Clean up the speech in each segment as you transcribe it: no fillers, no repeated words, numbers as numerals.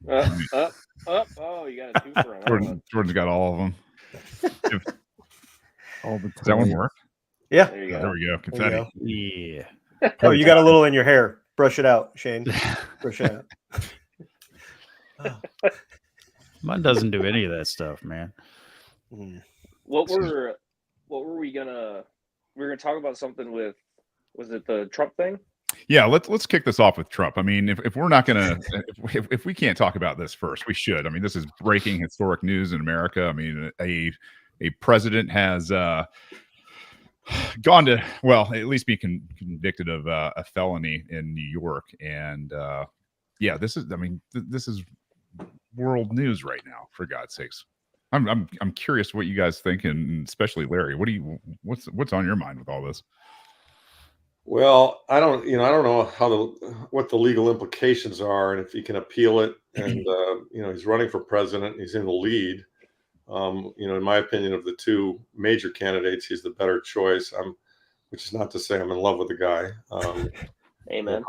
Oh, you got a twofer on that one. Jordan's got all of them. All the Does that one work? Yeah. There you Oh, go. there we go. Confetti. Yeah. Oh, you got a little in your hair. Brush it out, Shane. Brush it out. Mine doesn't do any of that stuff, man. What were we gonna? We were gonna talk about something with. Was it the Trump thing? Yeah, let's kick this off with Trump. I mean, if we're not gonna, if we can't talk about this first, we should. I mean, this is breaking historic news in America. I mean, a president has gone to, well, at least be convicted of a felony in New York, and yeah, this is. I mean, this is world news right now. For God's sakes, I'm curious what you guys think, and especially Larry. What's on your mind with all this? Well, I don't know what the legal implications are, and if he can appeal it. And he's running for president. He's in the lead. In my opinion, of the two major candidates, he's the better choice. Which is not to say I'm in love with the guy. Amen.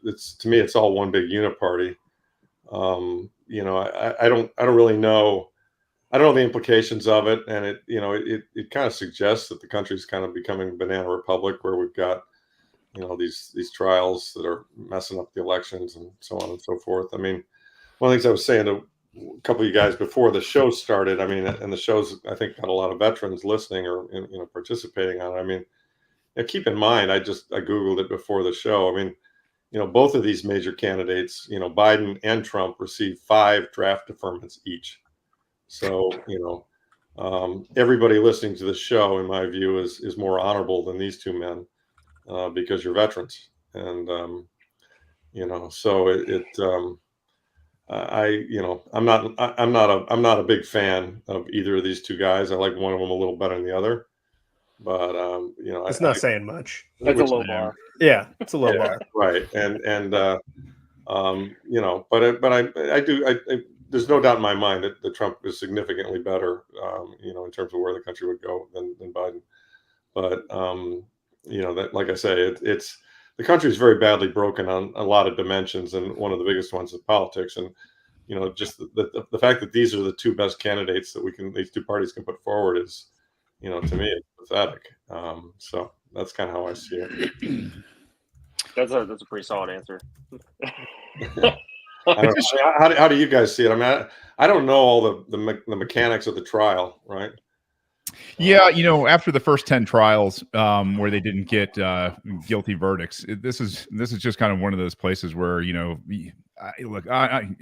It's, to me, it's all one big uniparty. I don't really know. I don't know the implications of it, and it kind of suggests that the country's kind of becoming a banana republic, where we've got these trials that are messing up the elections and so on and so forth. I mean, one of the things I was saying to a couple of you guys before the show started, I mean, and the show's, I think, got a lot of veterans listening or participating on it. I mean, keep in mind, I Googled it before the show. I mean, both of these major candidates, Biden and Trump, received 5 draft deferments each. So, everybody listening to the show, in my view, is more honorable than these two men because you're veterans. And, so I'm not a big fan of either of these two guys. I like one of them a little better than the other, but, it's not saying much. That's a low bar. Yeah, it's a low bar. Right. But there's no doubt in my mind that Trump is significantly better, in terms of where the country would go than Biden. But, that, like I say, it's the country is very badly broken on a lot of dimensions. And one of the biggest ones is politics. And, just the fact that these are the two best candidates that these two parties can put forward is, to me, it's pathetic. So that's kind of how I see it. That's a pretty solid answer. How do you guys see it? I mean, I don't know all the mechanics of the trial, right? Yeah, after the first 10 trials, where they didn't get guilty verdicts, this is just kind of one of those places where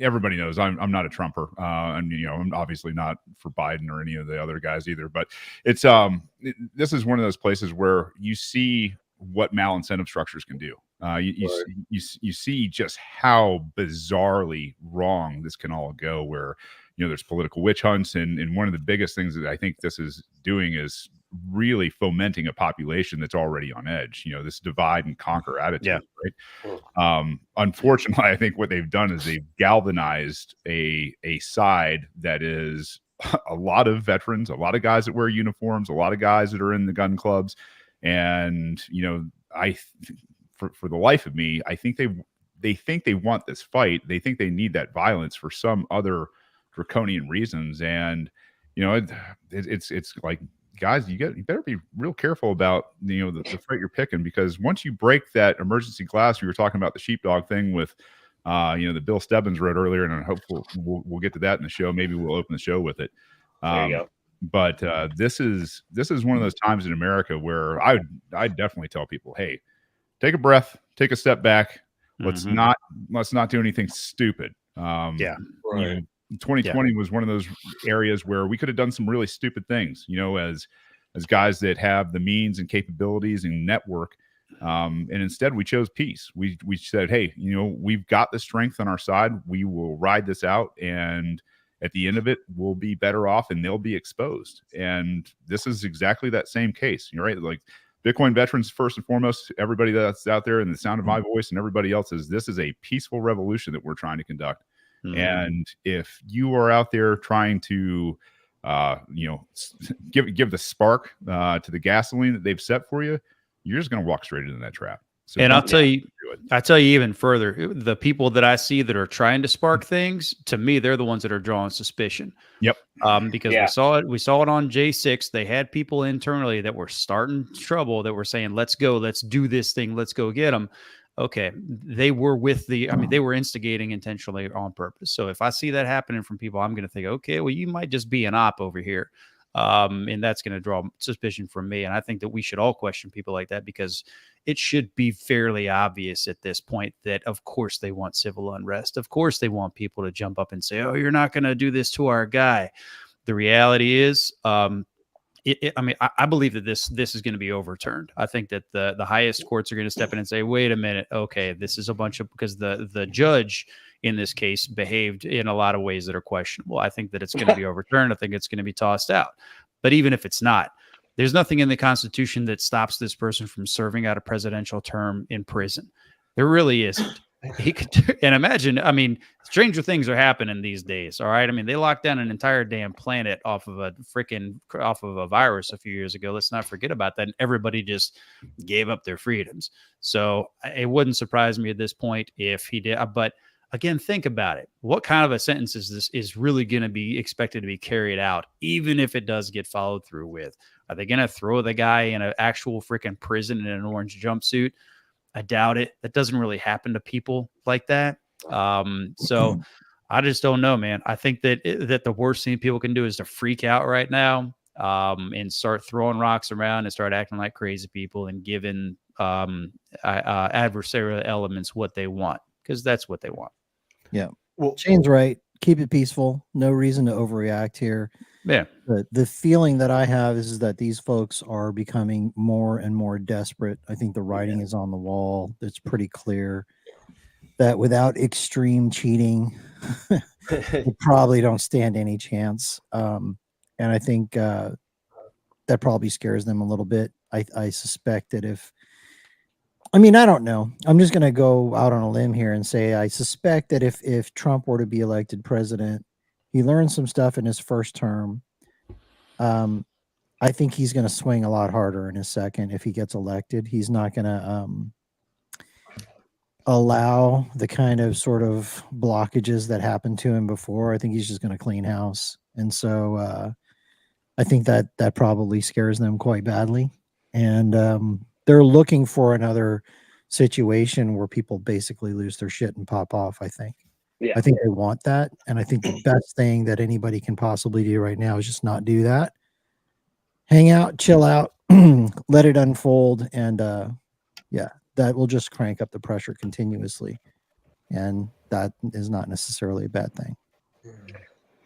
everybody knows I'm not a Trumper, and I'm obviously not for Biden or any of the other guys either. But it's this is one of those places where you see what malincentive structures can do. You see just how bizarrely wrong this can all go, where there's political witch hunts, and one of the biggest things that I think this is doing is really fomenting a population that's already on edge. This divide and conquer attitude, right? Unfortunately, I think what they've done is they've galvanized a side that is a lot of veterans, a lot of guys that wear uniforms, a lot of guys that are in the gun clubs, and for the life of me, I think they think they want this fight. They think they need that violence for some other draconian reasons. And, it's like, guys, you better be real careful about, the fight you're picking, because once you break that emergency glass, we were talking about the sheepdog thing with, the Bill Stebbins wrote earlier, and I hope we'll get to that in the show. Maybe we'll open the show with it. There you go. But this is one of those times in America where I definitely tell people, hey, take a breath, take a step back. Let's not do anything stupid. Right. 2020 was one of those areas where we could have done some really stupid things, as guys that have the means and capabilities and network. And instead we chose peace. We said, hey, we've got the strength on our side. We will ride this out, and at the end of it, we'll be better off and they'll be exposed. And this is exactly that same case. You're right. Like, Bitcoin veterans, first and foremost, everybody that's out there and the sound of my voice and everybody else's, this is a peaceful revolution that we're trying to conduct. And if you are out there trying to, give the spark to the gasoline that they've set for you, you're just going to walk straight into that trap. So And don't I'll tell you, do it. I tell you even further, the people that I see that are trying to spark things, to me, they're the ones that are drawing suspicion. Yep. Because Yeah. we saw it on J6. They had people internally that were starting trouble that were saying, let's go, let's do this thing, let's go get them. Okay. They were they were instigating intentionally on purpose. So if I see that happening from people, I'm going to think, okay, well, you might just be an op over here. And that's going to draw suspicion from me. And I think that we should all question people like that, because it should be fairly obvious at this point that, of course, they want civil unrest. Of course, they want people to jump up and say, oh, you're not going to do this to our guy. The reality is, I believe that this is going to be overturned. I think that the highest courts are going to step in and say, wait a minute, okay, this is a bunch of, because the judge in this case behaved in a lot of ways that are questionable. I think that it's going to be overturned. I think it's going to be tossed out. But even if it's not, there's nothing in the Constitution that stops this person from serving out a presidential term in prison. There really isn't. He could, and imagine, I mean, stranger things are happening these days. All right. I mean, they locked down an entire damn planet off of a virus a few years ago. Let's not forget about that. And everybody just gave up their freedoms. So it wouldn't surprise me at this point if he did. But again, think about it. What kind of a sentence is really going to be expected to be carried out, even if it does get followed through with? Are they going to throw the guy in an actual freaking prison in an orange jumpsuit? I doubt it. That doesn't really happen to people like that. So I just don't know, man. I think that the worst thing people can do is to freak out right now, and start throwing rocks around and start acting like crazy people and giving adversarial elements what they want, because that's what they want. Yeah. Well, Shane's right. Keep it peaceful. No reason to overreact here. Yeah. The feeling that I have is that these folks are becoming more and more desperate. I think the writing is on the wall. It's pretty clear that without extreme cheating, they probably don't stand any chance. And I think that probably scares them a little bit. I suspect that I don't know. I'm just going to go out on a limb here and say I suspect that if Trump were to be elected president, he learned some stuff in his first term. I think he's going to swing a lot harder in his second if he gets elected. He's not going to allow the kind of sort of blockages that happened to him before. I think he's just going to clean house. And so I think that probably scares them quite badly. And they're looking for another situation where people basically lose their shit and pop off, I think. Yeah. I think they want that. And I think the best thing that anybody can possibly do right now is just not do that. Hang out, chill out, let it unfold. And that will just crank up the pressure continuously. And that is not necessarily a bad thing.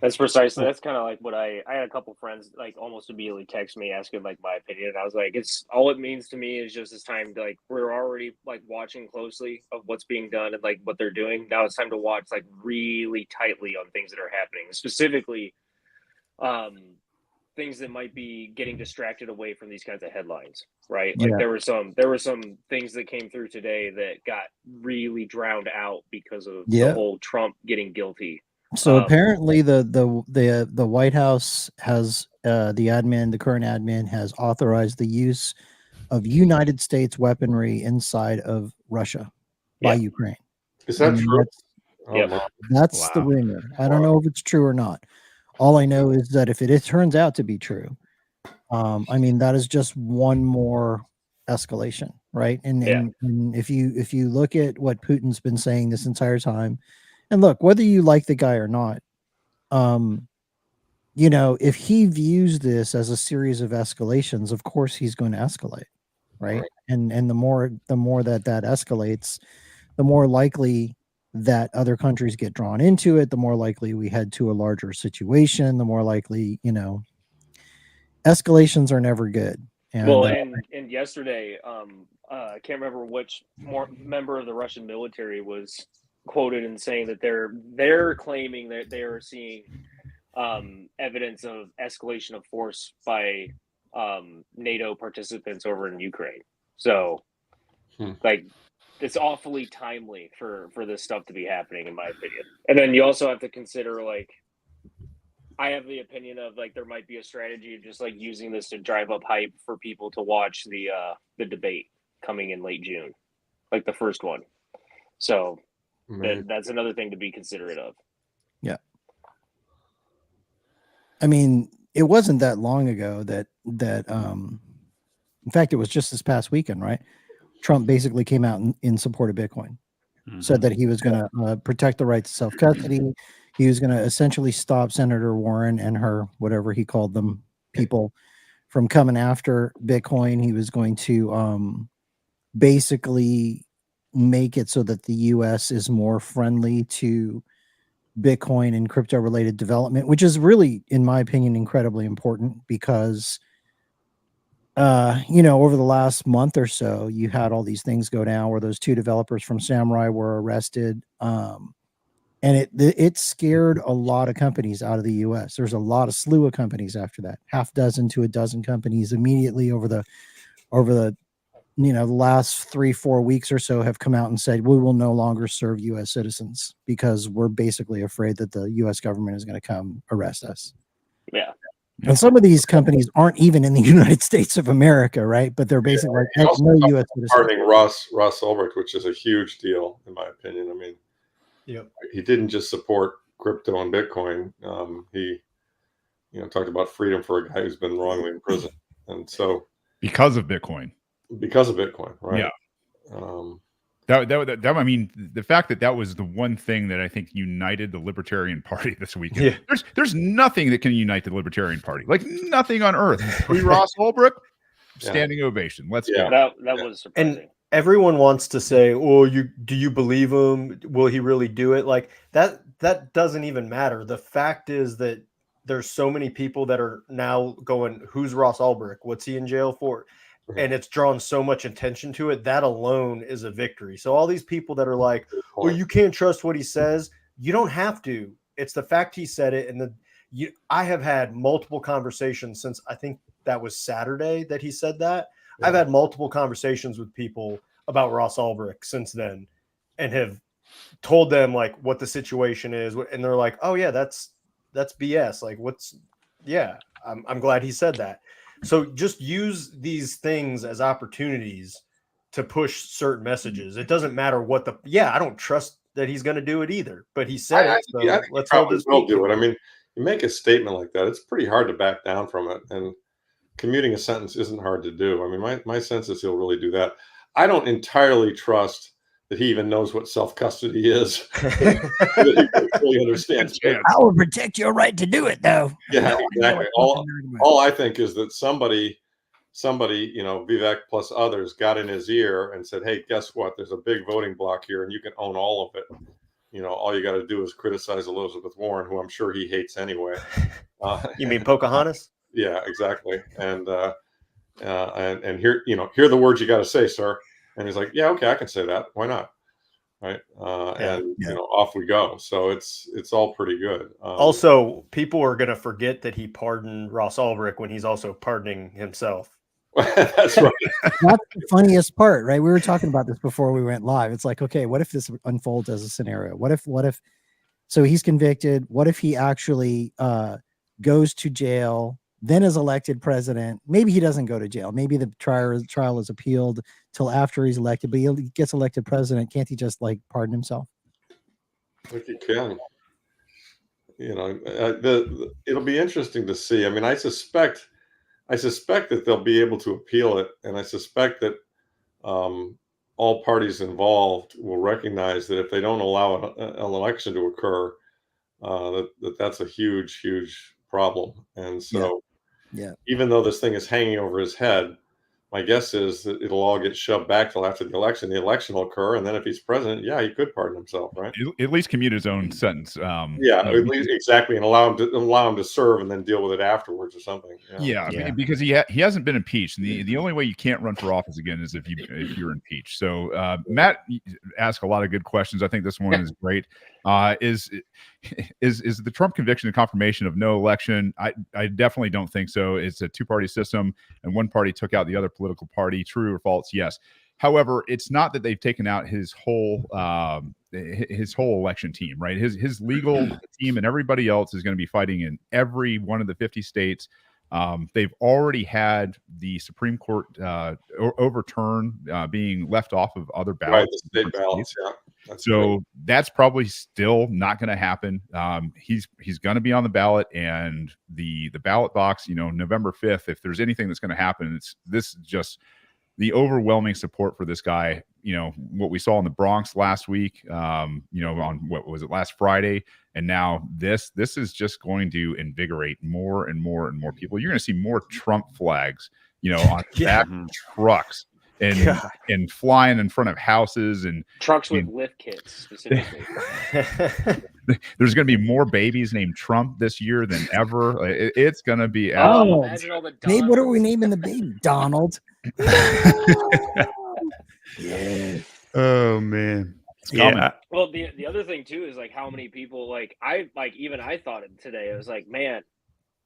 That's precisely. That's kind of like what I had a couple friends like almost immediately text me asking like my opinion. And I was like, it's all it means to me is just it's time to like, we're already like watching closely of what's being done and like what they're doing. Now it's time to watch like really tightly on things that are happening, specifically things that might be getting distracted away from these kinds of headlines, right? Like there were some things that came through today that got really drowned out because of the whole Trump getting guilty. So apparently the White House has the current admin has authorized the use of United States weaponry inside of Russia by Ukraine. Is that true? That's the rumor. I don't know if it's true or not. All I know is that if it turns out to be true, that is just one more escalation, right? And if you look at what Putin's been saying this entire time, and look, whether you like the guy or not, if he views this as a series of escalations, of course he's going to escalate, right? And the more that escalates, the more likely that other countries get drawn into it, the more likely we head to a larger situation, the more likely, escalations are never good. And, and yesterday, I can't remember which member of the Russian military was quoted in saying that they're claiming that they are seeing evidence of escalation of force by NATO participants over in Ukraine. So, like, it's awfully timely for this stuff to be happening, in my opinion. And then you also have to consider, like, I have the opinion of like there might be a strategy of just like using this to drive up hype for people to watch the debate coming in late June. like the first one. So Maybe. that's another thing to be considerate of. I mean, it wasn't that long ago that in fact, it was just this past weekend, right? Trump basically came out in support of Bitcoin, said that he was going to protect the right to self-custody. He was going to essentially stop Senator Warren and her, whatever he called them, people from coming after Bitcoin. He was going to basically make it so that the U.S. is more friendly to Bitcoin and crypto related development, which is really, in my opinion, incredibly important because, over the last month or so, you had all these things go down where those two developers from Samurai were arrested. And it scared a lot of companies out of the U.S. There's a slew of companies after that, half dozen to a dozen companies immediately over the the last 3-4 weeks or so have come out and said, we will no longer serve U.S. citizens because we're basically afraid that the U.S. government is going to come arrest us. Yeah. And some of these companies aren't even in the United States of America, right? But they're basically like, no U.S. citizens. Pardoning Ross Ulbricht, which is a huge deal, in my opinion. I mean, he didn't just support crypto and Bitcoin. He, talked about freedom for a guy who's been wrongly in prison. And so because of Bitcoin, right? Yeah. That I mean, the fact that was the one thing that I think united the Libertarian Party this weekend. Yeah. There's nothing that can unite the Libertarian Party, like nothing on earth. Free Ross Ulbricht, standing ovation. Let's go. That was surprising. And everyone wants to say, "Oh, do you believe him? Will he really do it?" Like that doesn't even matter. The fact is that there's so many people that are now going, "Who's Ross Ulbricht? What's he in jail for?" And it's drawn so much attention to it. That alone is a victory. So all these people that are like, well, you can't trust what he says. You don't have to. It's the fact he said it. And I have had multiple conversations since I think that was Saturday that he said that. Yeah. I've had multiple conversations with people about Ross Ulbricht since then and have told them like what the situation is. And they're like, oh yeah, that's BS. Like I'm glad he said that. So just use these things as opportunities to push certain messages. It doesn't matter what I don't trust that he's going to do it either, but he said it. So let's hope this will do it. I mean, you make a statement like that, it's pretty hard to back down from it. And commuting a sentence isn't hard to do. I mean, my sense is he'll really do that. I don't entirely trust that he even knows what self-custody is. That he really understands. I will protect your right to do it, though. Yeah, exactly. All I think is that somebody, Vivek plus others got in his ear and said, hey, guess what? There's a big voting block here and you can own all of it. All you got to do is criticize Elizabeth Warren, who I'm sure he hates anyway. You mean Pocahontas? Yeah, exactly. And here the words you got to say, sir. And he's like, yeah, okay, I can say that. Why not? Right. Off we go. So it's all pretty good. Also, people are going to forget that he pardoned Ross Ulbricht when he's also pardoning himself. That's right. That's the funniest part, right? We were talking about this before we went live. It's like, okay, what if this unfolds as a scenario? What if, so he's convicted. What if he actually goes to jail, then is elected president? Maybe he doesn't go to jail. Maybe the trial is appealed till after he's elected, but he gets elected president. Can't he just like pardon himself? I think he can. It'll be interesting to see. I mean, I suspect that they'll be able to appeal it, and I suspect that all parties involved will recognize that if they don't allow an election to occur, that's a huge problem. And so, even though this thing is hanging over his head, my guess is that it'll all get shoved back till after the election. The election will occur, and then if he's president, he could pardon himself, right? At least commute his own sentence. At least exactly, and allow him to serve, and then deal with it afterwards or something. Because he hasn't been impeached. And the only way you can't run for office again is if you're impeached. So Matt asked a lot of good questions. I think this one is great. Is the Trump conviction a confirmation of no election? I definitely don't think so. It's a two-party system, and one party took out the other political party. True or false? Yes. However, it's not that they've taken out his whole election team, right? His legal team and everybody else is going to be fighting in every one of the 50 states. They've already had the Supreme Court overturn being left off of other Right, ballots. the state ballots. Yeah. That's So great. that's probably still not going to happen. He's going to be on the ballot, and the ballot box, November 5th. If there's anything that's going to happen, it's this just the overwhelming support for this guy. What we saw in the Bronx last week. On what was it, last Friday, and now this is just going to invigorate more and more and more people. You're going to see more Trump flags, on back trucks. And flying in front of houses and trucks with lift kits specifically. There's going to be more babies named Trump this year than ever. It's going to be. Imagine all the Babe, what are we naming the baby? Donald. Yeah. Oh man. Well, the other thing too is like how many people I thought it today. I was like, man,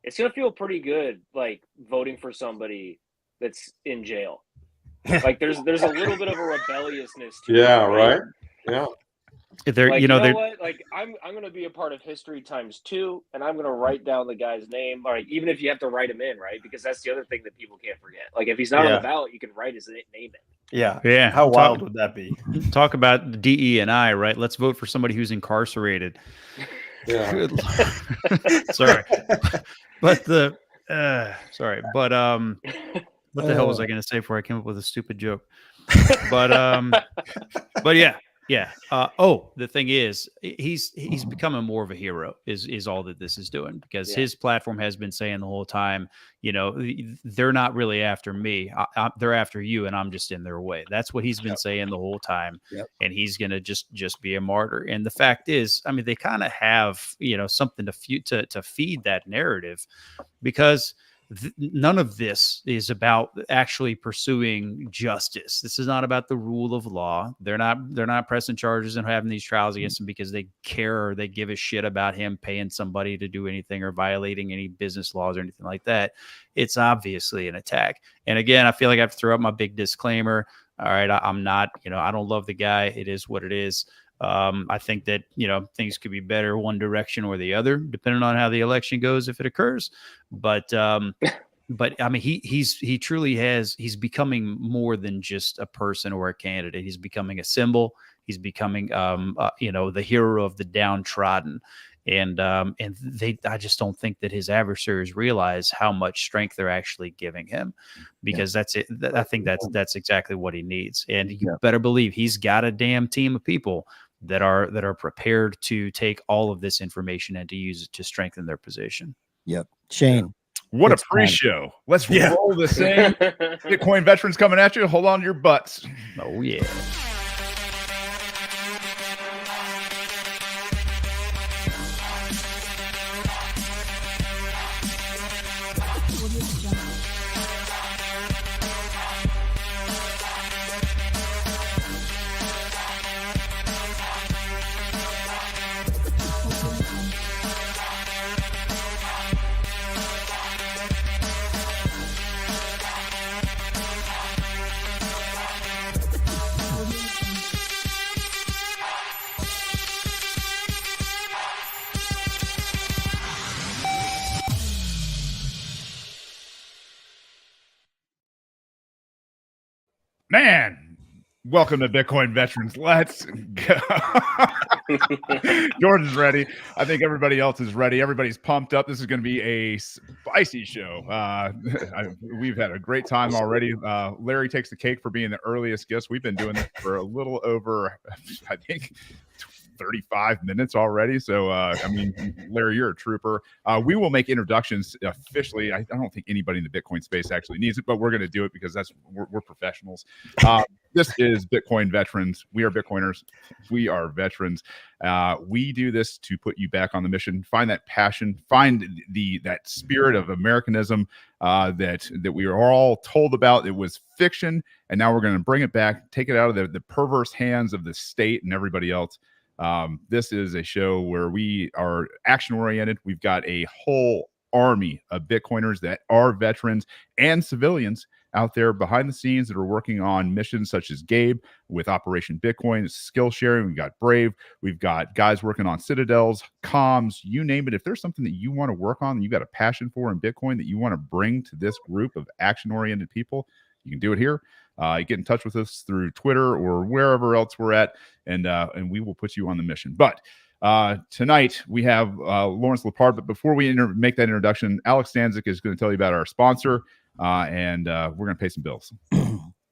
it's gonna feel pretty good like voting for somebody that's in jail. Like there's a little bit of a rebelliousness to it. Yeah, right. Yeah. They're, you know what? Like I'm gonna be a part of history ×2, and I'm gonna write down the guy's name. All right, even if you have to write him in, right? Because that's the other thing that people can't forget. Like if he's not on the ballot, you can write his name in. Yeah. How wild would that be? Talk about the DE&I, right? Let's vote for somebody who's incarcerated. Yeah. Good Lord. Sorry, but what the hell was I going to say before I came up with a stupid joke? But yeah. The thing is, he's becoming more of a hero is all that this is doing, because his platform has been saying the whole time, they're not really after me. They're after you, and I'm just in their way. That's what he's been saying the whole time. Yep. And he's going to just be a martyr. And the fact is, I mean, they kind of have, something to feed that narrative, because none of this is about actually pursuing justice. This is not about the rule of law. They're not pressing charges and having these trials against him because they care or they give a shit about him paying somebody to do anything or violating any business laws or anything like that. It's obviously an attack. And again, I feel like I have to throw out my big disclaimer. All right, I'm not, I don't love the guy. It is what it is. I think that, things could be better one direction or the other, depending on how the election goes, if it occurs. But I mean, he truly he's becoming more than just a person or a candidate. He's becoming a symbol. He's becoming, the hero of the downtrodden. And I just don't think that his adversaries realize how much strength they're actually giving him, because that's it. I think that's exactly what he needs. And you better believe he's got a damn team of people that are prepared to take all of this information and to use it to strengthen their position. Yep. Shane. What a pre-show. Let's roll this in. Bitcoin veterans coming at you. Hold on to your butts. Oh, yeah. Man, welcome to Bitcoin Veterans. Let's go. Jordan's ready. I think everybody else is ready. Everybody's pumped up. This is going to be a spicy show. We've had a great time already. Larry takes the cake for being the earliest guest. We've been doing this for a little over, I think, 35 minutes already. So, Larry, you're a trooper. We will make introductions officially. I don't think anybody in the Bitcoin space actually needs it, but we're going to do it because we're professionals. This is Bitcoin Veterans. We are Bitcoiners. We are veterans. We do this to put you back on the mission, find that passion, find that spirit of Americanism that we are all told about. It was fiction, and now we're going to bring it back, take it out of the perverse hands of the state and everybody else. This is a show where we are action oriented. We've got a whole army of Bitcoiners that are veterans and civilians out there behind the scenes that are working on missions such as Gabe with Operation Bitcoin, skill sharing. We've got Brave. We've got guys working on Citadels, comms, you name it. If there's something that you want to work on and you got a passion for in Bitcoin that you want to bring to this group of action-oriented people, you can do it here. You get in touch with us through Twitter or wherever else we're at, and we will put you on the mission. But tonight we have Lawrence Lepard. But before we make that introduction, Alex Stanzik is going to tell you about our sponsor, and we're going to pay some bills.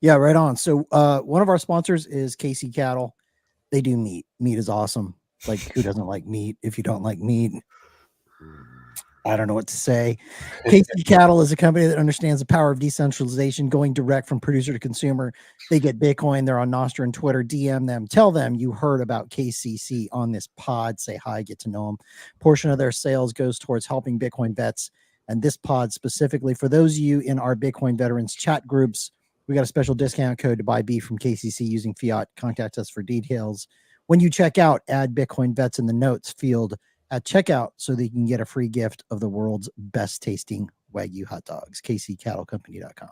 Yeah, right on. So one of our sponsors is KC Cattle. They do meat. Meat is awesome. Like, who doesn't like meat? If you don't like meat, I don't know what to say. KC Cattle is a company that understands the power of decentralization, going direct from producer to consumer. They get Bitcoin. They're on Nostr and Twitter. DM them. Tell them you heard about KCC on this pod. Say hi, get to know them. Portion of their sales goes towards helping Bitcoin vets. And this pod specifically, for those of you in our Bitcoin veterans chat groups, we got a special discount code to buy beef from KCC using fiat. Contact us for details. When you check out, add Bitcoin vets in the notes field at checkout so that you can get a free gift of the world's best tasting Wagyu hot dogs. KCCattleCompany.com.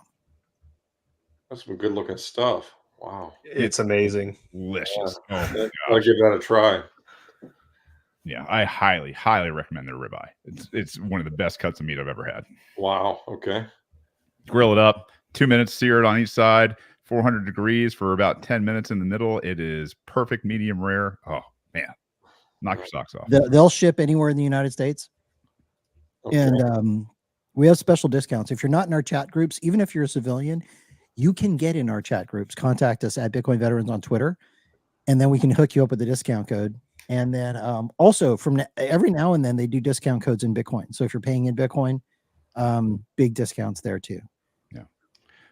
That's some good looking stuff. Wow. It's amazing. Delicious. Yeah. Oh, I'll give that a try. yeah, I highly, highly recommend their ribeye. It's one of the best cuts of meat I've ever had. Wow. Okay. Grill it up, 2 minutes seared on each side, 400 degrees for about 10 minutes in the middle. It is perfect medium rare. Oh man, knock your socks off. They'll ship anywhere in the United States. Okay. And we have special discounts. If you're not in our chat groups, even if you're a civilian, you can get in our chat groups. Contact us at Bitcoin Veterans on Twitter, and then we can hook you up with a discount code. And then also from every now and then they do discount codes in Bitcoin. So if you're paying in Bitcoin, big discounts there too. Yeah.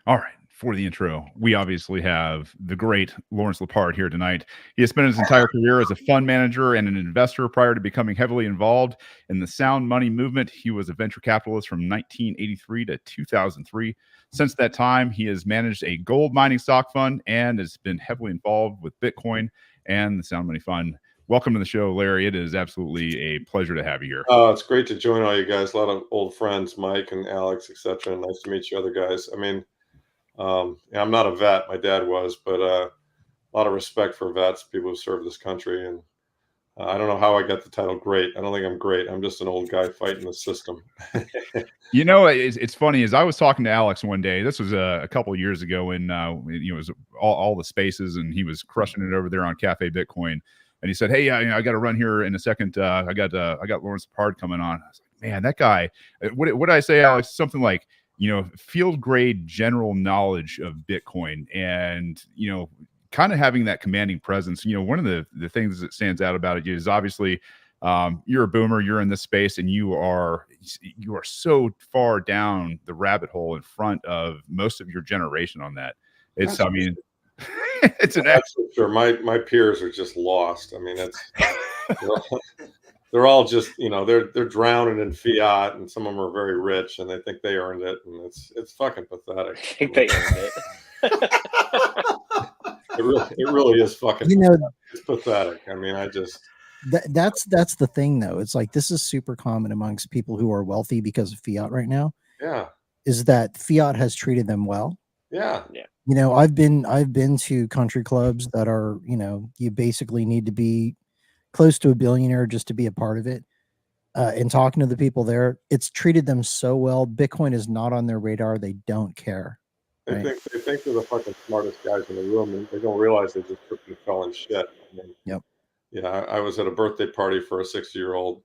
All right. For the intro, we obviously have the great Lawrence Lepard here tonight. He has spent his entire career as a fund manager and an investor prior to becoming heavily involved in the sound money movement. He was a venture capitalist from 1983 to 2003. Since that time, he has managed a gold mining stock fund and has been heavily involved with Bitcoin and the sound money fund. Welcome to the show, Larry. It is absolutely a pleasure to have you here. It's great to join all you guys. A lot of old friends, Mike and Alex, etc. Nice to meet you other guys. I mean, I'm not a vet. My dad was, but a lot of respect for vets, people who serve this country. And I don't know how I got the title great. I don't think I'm great. I'm just an old guy fighting the system. You know, it's funny. As I was talking to Alex one day, this was a couple of years ago when it was all the spaces, and he was crushing it over there on Cafe Bitcoin. And he said, "Hey, I got to run here in a second. I got Lawrence Lepard coming on." I was like, "Man, that guy." What did I say, Alex? Something like, field grade general knowledge of Bitcoin, and kind of having that commanding presence. One of the things that stands out about it is obviously you're a boomer, you're in this space, and you are so far down the rabbit hole in front of most of your generation on that. It's That's for sure. My peers are just lost. I mean, they're all just they're drowning in fiat, and some of them are very rich, and they think they earned it, and it's fucking pathetic. I think they earned it. It really is fucking. It's pathetic. I mean, that's the thing though. It's like this is super common amongst people who are wealthy because of fiat right now. Yeah. Is that fiat has treated them well? Yeah. Yeah. I've been to country clubs that are, you basically need to be close to a billionaire just to be a part of it. And talking to the people there, it's treated them so well. Bitcoin is not on their radar. They don't care. They think they're the fucking smartest guys in the room, and they don't realize they just freaking fell in shit. I mean, yep. Yeah, I was at a birthday party for a 60-year-old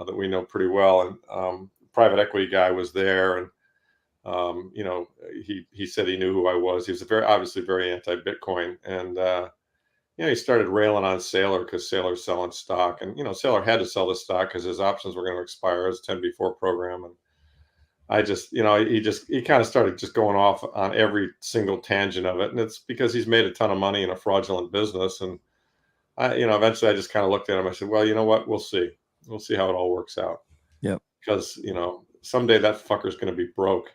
that we know pretty well, and private equity guy was there, and he said he knew who I was. He was obviously very anti-Bitcoin, and he started railing on Saylor because Saylor's selling stock, and Saylor had to sell the stock because his options were going to expire as a 10b4 program, and I just he kind of started just going off on every single tangent of it, and it's because he's made a ton of money in a fraudulent business, and eventually I just kind of looked at him. I said, well, you know what? We'll see how it all works out. Yep. Because someday that fucker's going to be broke,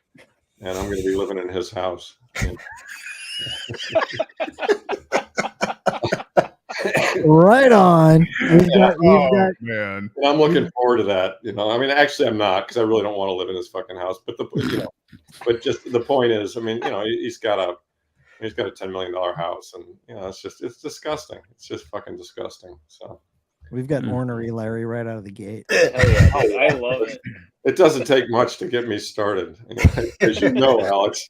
and I'm going to be living in his house. Right on. We've got man. And I'm looking forward to that. I mean, actually, I'm not, because I really don't want to live in his fucking house. But But just the point is, I mean, he's got a $10 million house, and it's disgusting. It's just fucking disgusting. So We've got ornery Larry right out of the gate. Hell yeah, dude. I love it. it doesn't take much to get me started, as you know, Alex.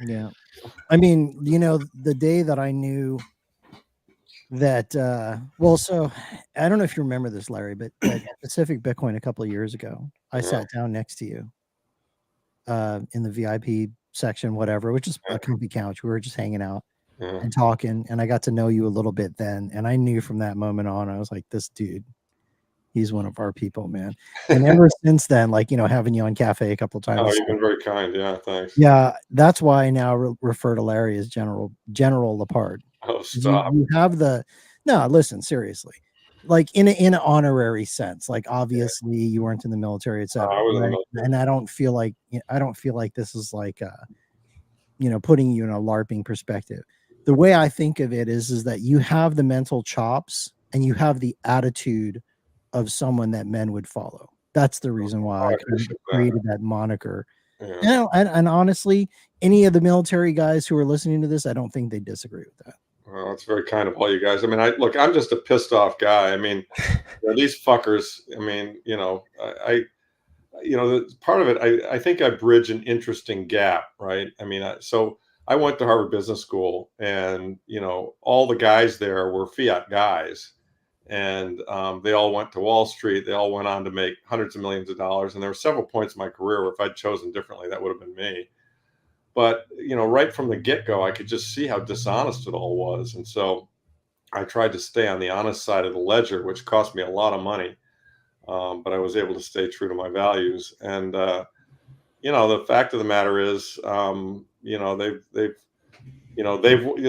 Yeah. I mean, the day that I knew that, so I don't know if you remember this, Larry, but at Pacific Bitcoin a couple of years ago, I sat down next to you in the VIP section, whatever, which is a comfy couch. We were just hanging out and talking, and I got to know you a little bit then. And I knew from that moment on, I was like, this dude, he's one of our people, man. And ever since then, like, having you on cafe a couple of times. Oh, you've been very kind. Yeah, thanks. Yeah, that's why I now refer to Larry as General Lepard. Oh, stop. You have no, listen, seriously, like in an honorary sense, like obviously you weren't in the military, etc. Right? And I don't feel like this is like putting you in a LARPing perspective. The way I think of it is that you have the mental chops and you have the attitude of someone that men would follow. That's the reason why I created that moniker. Yeah. And honestly, any of the military guys who are listening to this, I don't think they disagree with that. Well, that's very kind of all you guys. I mean, I'm just a pissed off guy. I mean, these fuckers. I mean, part of it, I think I bridge an interesting gap, right? I mean, so I went to Harvard Business School, and all the guys there were fiat guys, and they all went to Wall Street. They all went on to make hundreds of millions of dollars. And there were several points in my career where if I'd chosen differently, that would have been me. But, right from the get-go, I could just see how dishonest it all was. And so I tried to stay on the honest side of the ledger, which cost me a lot of money. But I was able to stay true to my values. And, the fact of the matter is, the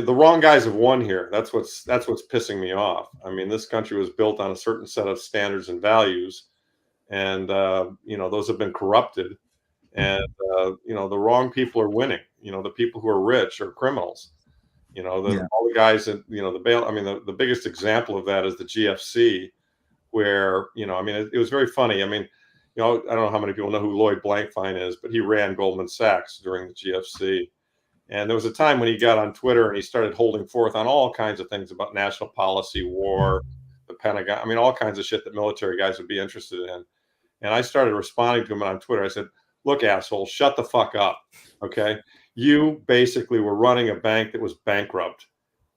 wrong guys have won here. That's what's pissing me off. I mean, this country was built on a certain set of standards and values, and those have been corrupted. And the wrong people are winning. The people who are rich are criminals. All the guys that the bail. I mean, the biggest example of that is the GFC, where it was very funny. I mean, I don't know how many people know who Lloyd Blankfein is, but he ran Goldman Sachs during the GFC. And there was a time when he got on Twitter and he started holding forth on all kinds of things about national policy, war, the Pentagon. I mean, all kinds of shit that military guys would be interested in. And I started responding to him on Twitter. I said, look, asshole, shut the fuck up. Okay. You basically were running a bank that was bankrupt,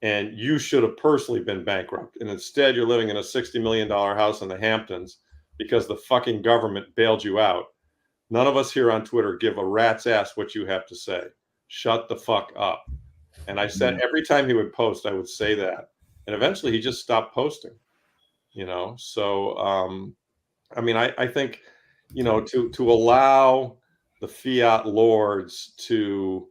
and you should have personally been bankrupt. And instead you're living in a $60 million house in the Hamptons because the fucking government bailed you out. None of us here on Twitter give a rat's ass what you have to say. Shut the fuck up. And I said every time he would post, I would say that. And eventually he just stopped posting, So, I mean, I think, to allow the fiat lords to,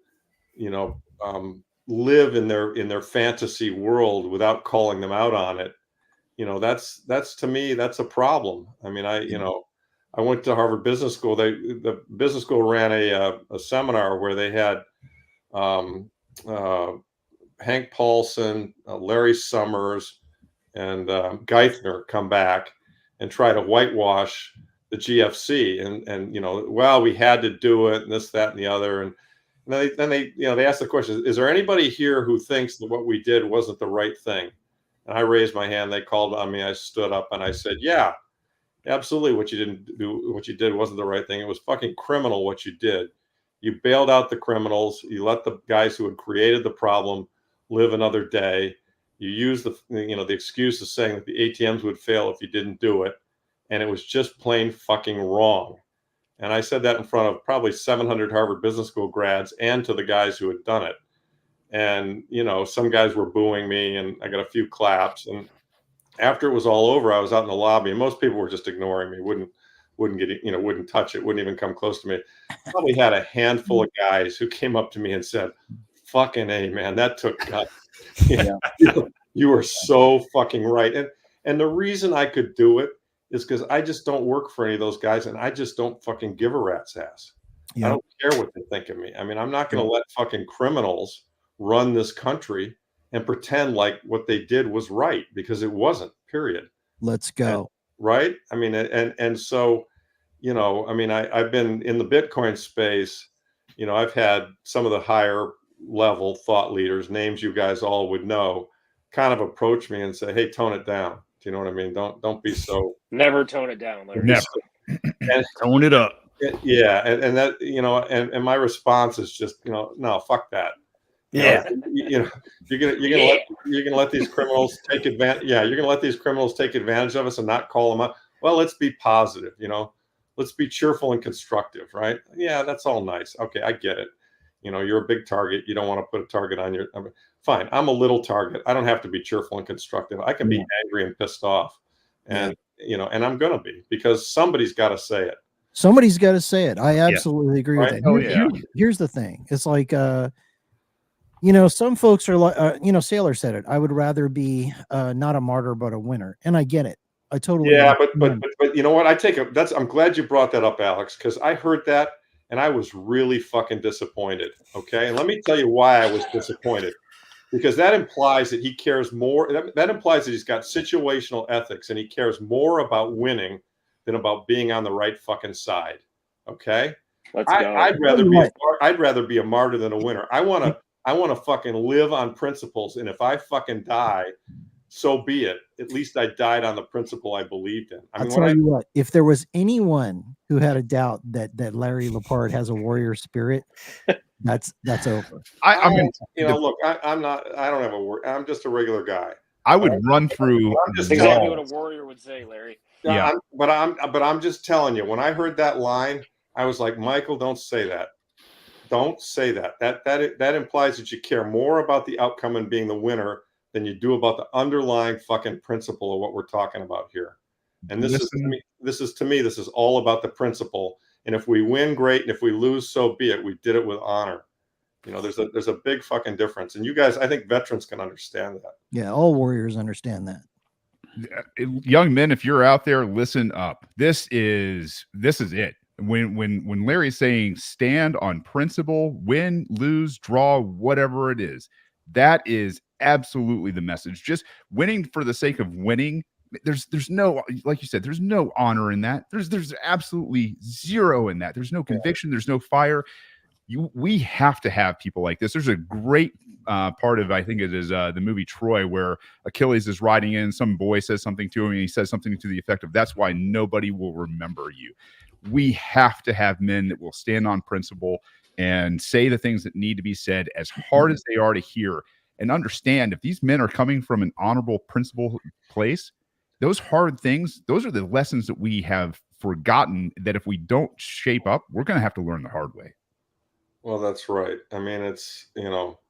live in their fantasy world without calling them out on it, that's to me, that's a problem. I mean, I went to Harvard Business School. The business school ran a seminar where they had Hank Paulson, Larry Summers, and Geithner come back and try to whitewash the GFC, and well, we had to do it, and this, that, and the other, and then they asked the question: is there anybody here who thinks that what we did wasn't the right thing? And I raised my hand. They called on me. I stood up and I said, yeah, absolutely. What you did wasn't the right thing. It was fucking criminal what you did. You bailed out the criminals. You let the guys who had created the problem live another day. You used the excuse of saying that the ATMs would fail if you didn't do it. And it was just plain fucking wrong. And I said that in front of probably 700 Harvard Business School grads and to the guys who had done it. And, some guys were booing me, and I got a few claps. And after it was all over, I was out in the lobby, and most people were just ignoring me, wouldn't get it, wouldn't touch it, wouldn't even come close to me. Probably had a handful of guys who came up to me and said, fucking A, man, that took guts. You were so fucking right. And the reason I could do it is because I just don't work for any of those guys, and I just don't fucking give a rat's ass. I don't care what they think of me. I mean, I'm not going to let fucking criminals run this country and pretend like what they did was right, because it wasn't, period. Let's go. Right? I mean, and so, you know, I mean, I've been in the Bitcoin space. You know, I've had some of the higher level thought leaders, names you guys all would know, kind of approach me and say, "Hey, tone it down." Do you know what I mean? Don't be so. Never tone it down, Larry. Never. And, Tone it up. yeah, and that, you know, and my response is just, you know, no, fuck that. Yeah. You know, you're gonna let these criminals take advantage. Yeah, you're gonna let these criminals take advantage of us and not call them up. Well, let's be positive. You know, let's be cheerful and constructive, right? Yeah, that's all nice. Okay, I get it. You know, you're a big target. You don't want to put a target on your. I mean, fine, I'm a little target. I don't have to be cheerful and constructive. I can be angry and pissed off, and you know, and I'm gonna be, because somebody's got to say it. Somebody's got to say it. I absolutely agree with Right? that. Oh, Here's the thing. It's like, you know, some folks are like, you know, Sailor said it. I would rather be not a martyr, but a winner. And I get it. I totally. Yeah, but you know what? I'm glad you brought that up, Alex, because I heard that and I was really fucking disappointed. Okay. And let me tell you why I was disappointed. Because that implies that he cares more. That implies that he's got situational ethics and he cares more about winning than about being on the right fucking side. Okay. Let's go. I'd rather be a martyr than a winner. I want to fucking live on principles. And if I fucking die, so be it. At least I died on the principle I believed in. I mean, I'll tell you what, if there was anyone who had a doubt that Larry Lepard has a warrior spirit, that's over. I mean, you know, look, I don't have a word. I'm just a regular guy. I would run through. I'm just exactly what a warrior would say, Larry. Yeah. But I'm just telling you, when I heard that line, I was like, Michael, don't say that. Don't say that. That implies that you care more about the outcome and being the winner than you do about the underlying fucking principle of what we're talking about here. And this is to me, this is all about the principle. And if we win, great. And if we lose, so be it. We did it with honor. You know, there's a big fucking difference. And you guys, I think veterans can understand that. Yeah, all warriors understand that. Young men, if you're out there, listen up. This is it. When Larry's saying stand on principle, win, lose, draw, whatever it is, that is absolutely the message. Just winning for the sake of winning. There's no, like you said, there's no honor in that. There's absolutely zero in that. There's no conviction. There's no fire. We have to have people like this. There's a great part of, I think it is the movie Troy, where Achilles is riding in, some boy says something to him, and he says something to the effect of, "That's why nobody will remember you." We have to have men that will stand on principle and say the things that need to be said, as hard as they are to hear, and understand if these men are coming from an honorable, principle place, those hard things, those are the lessons that we have forgotten, that if we don't shape up, we're going to have to learn the hard way. Well, that's right. I mean, it's, you know,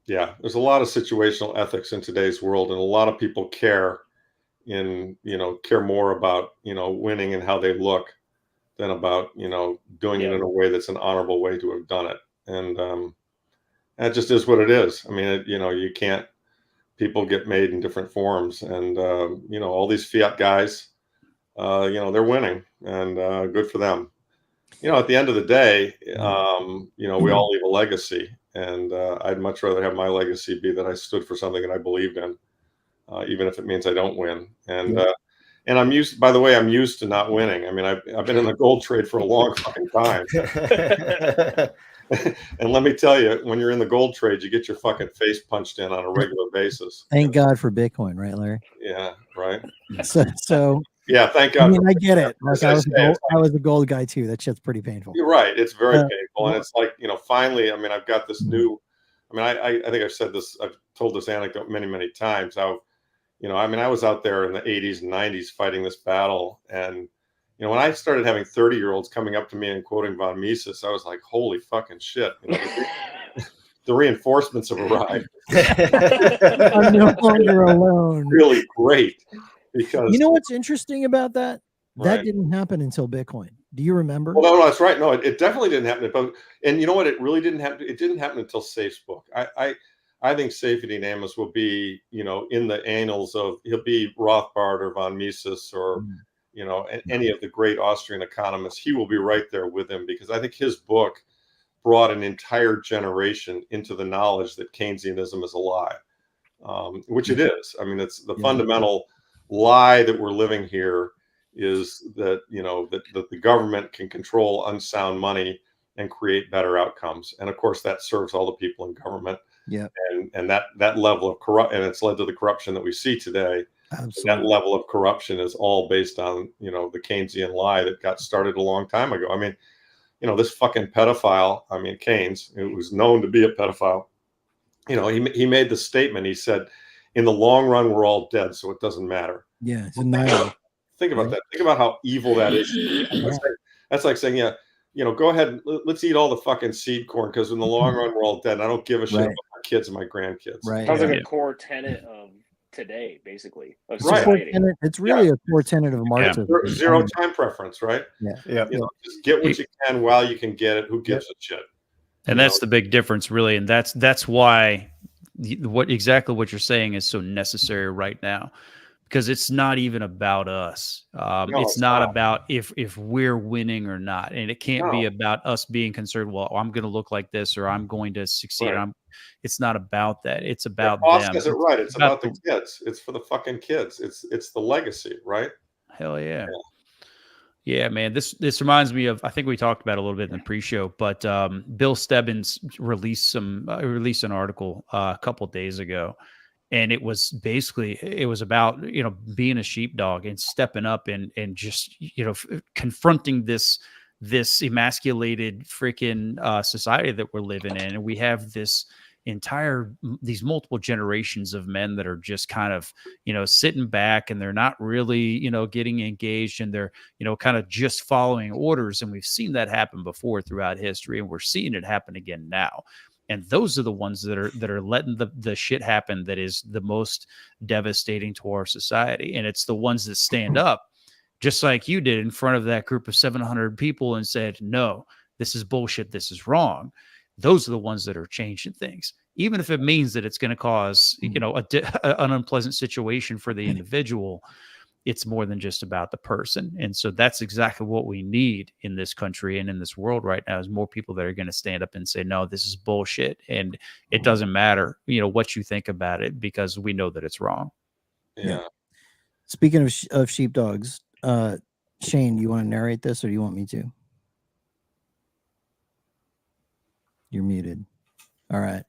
yeah, there's a lot of situational ethics in today's world, and a lot of people care more about, you know, winning and how they look than about, you know, doing it in a way that's an honorable way to have done it. And that just is what it is. I mean, you know, you can't, people get made in different forms, and, you know, all these fiat guys, you know, they're winning, and good for them. You know, at the end of the day, you know, we all leave a legacy, and I'd much rather have my legacy be that I stood for something that I believed in, even if it means I don't win. And I'm used, by the way, I'm used to not winning. I mean, I've been in the gold trade for a long fucking time. And let me tell you, when you're in the gold trade, you get your fucking face punched in on a regular basis. Thank God for Bitcoin, right, Larry? Yeah, right. So yeah, thank God. I mean, I get it. Like, I was a gold guy too. That shit's pretty painful. You're right. It's very painful. And it's like, you know, finally, I mean, I've got this new, I mean, I think I've said this, I've told this anecdote many, many times. How, you know, I mean, I was out there in the 80s and 90s fighting this battle. And, you know, when I started having 30-year-olds coming up to me and quoting von Mises, I was like, holy fucking shit. You know, the reinforcements have arrived. I'm no longer alone. Really great. Because, you know what's interesting about that? That right. didn't happen until Bitcoin. Do you remember? Well, no, that's right. No, it definitely didn't happen. But, and you know what? It really didn't happen. It didn't happen until Safe's book. I think Seyfried Amos will be, you know, in the annals of, he'll be Rothbard or von Mises or, you know, any of the great Austrian economists. He will be right there with him, because I think his book brought an entire generation into the knowledge that Keynesianism is a lie, which it is. I mean, it's the fundamental lie that we're living here is that, that the government can control unsound money and create better outcomes. And of course, that serves all the people in government. Yeah. And that level of and it's led to the corruption that we see today. Absolutely. That level of corruption is all based on, the Keynesian lie that got started a long time ago. I mean, this fucking pedophile, Keynes, who was known to be a pedophile, he made the statement. He said, in the long run, we're all dead, so it doesn't matter. Yeah. It's a nihilist. Think about that. Think about how evil that is. That's like saying, go ahead, let's eat all the fucking seed corn, because in the long run, we're all dead. I don't give a shit about my kids and my grandkids. Right. Sounds like a core tenet of today, basically, of It's a core society. tenet- it's really a core tenet of Marxism. Zero time preference, right? Yeah. Just get what you can while you can get it. Who gives a shit? And that's the big difference, really. And that's why what you're saying is so necessary right now, because it's not even about us. It's not about if we're winning or not. And it can't be about us being concerned, well, I'm going to look like this or I'm going to succeed. Right. It's not about that. It's about Boss them. says it right. It's about the kids. It's for the fucking kids. It's the legacy, right? Hell yeah. Yeah, man. This reminds me of, I think we talked about it a little bit in the pre-show, but Bill Stebbins released an article a couple of days ago, and it was about being a sheepdog and stepping up and just confronting this emasculated freaking society that we're living in, and we have these multiple generations of men that are just kind of, sitting back, and they're not really, getting engaged, and they're, kind of just following orders. And we've seen that happen before throughout history, and we're seeing it happen again now. And those are the ones that are letting the shit happen that is the most devastating to our society. And it's the ones that stand up, just like you did in front of that group of 700 people and said, no, this is bullshit. This is wrong. Those are the ones that are changing things, even if it means that it's going to cause, an unpleasant situation for the individual. It's more than just about the person. And so that's exactly what we need in this country and in this world right now, is more people that are going to stand up and say, no, this is bullshit. And it doesn't matter, what you think about it, because we know that it's wrong. Yeah. Speaking of sheepdogs, Shane, you want to narrate this or do you want me to? You're muted. All right.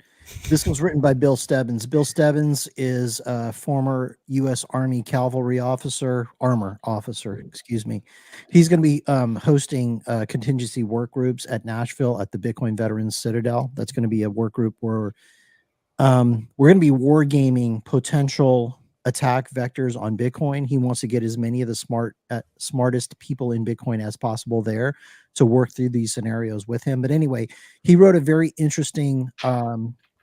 This was written by Bill Stebbins. Bill Stebbins is a former U.S. Army cavalry armor officer, excuse me. He's going to be hosting contingency work groups at Nashville at the Bitcoin Veterans Citadel. That's going to be a work group where we're going to be wargaming potential attack vectors on Bitcoin. He wants to get as many of the smartest people in Bitcoin as possible there to work through these scenarios with him. But anyway, he wrote a very interesting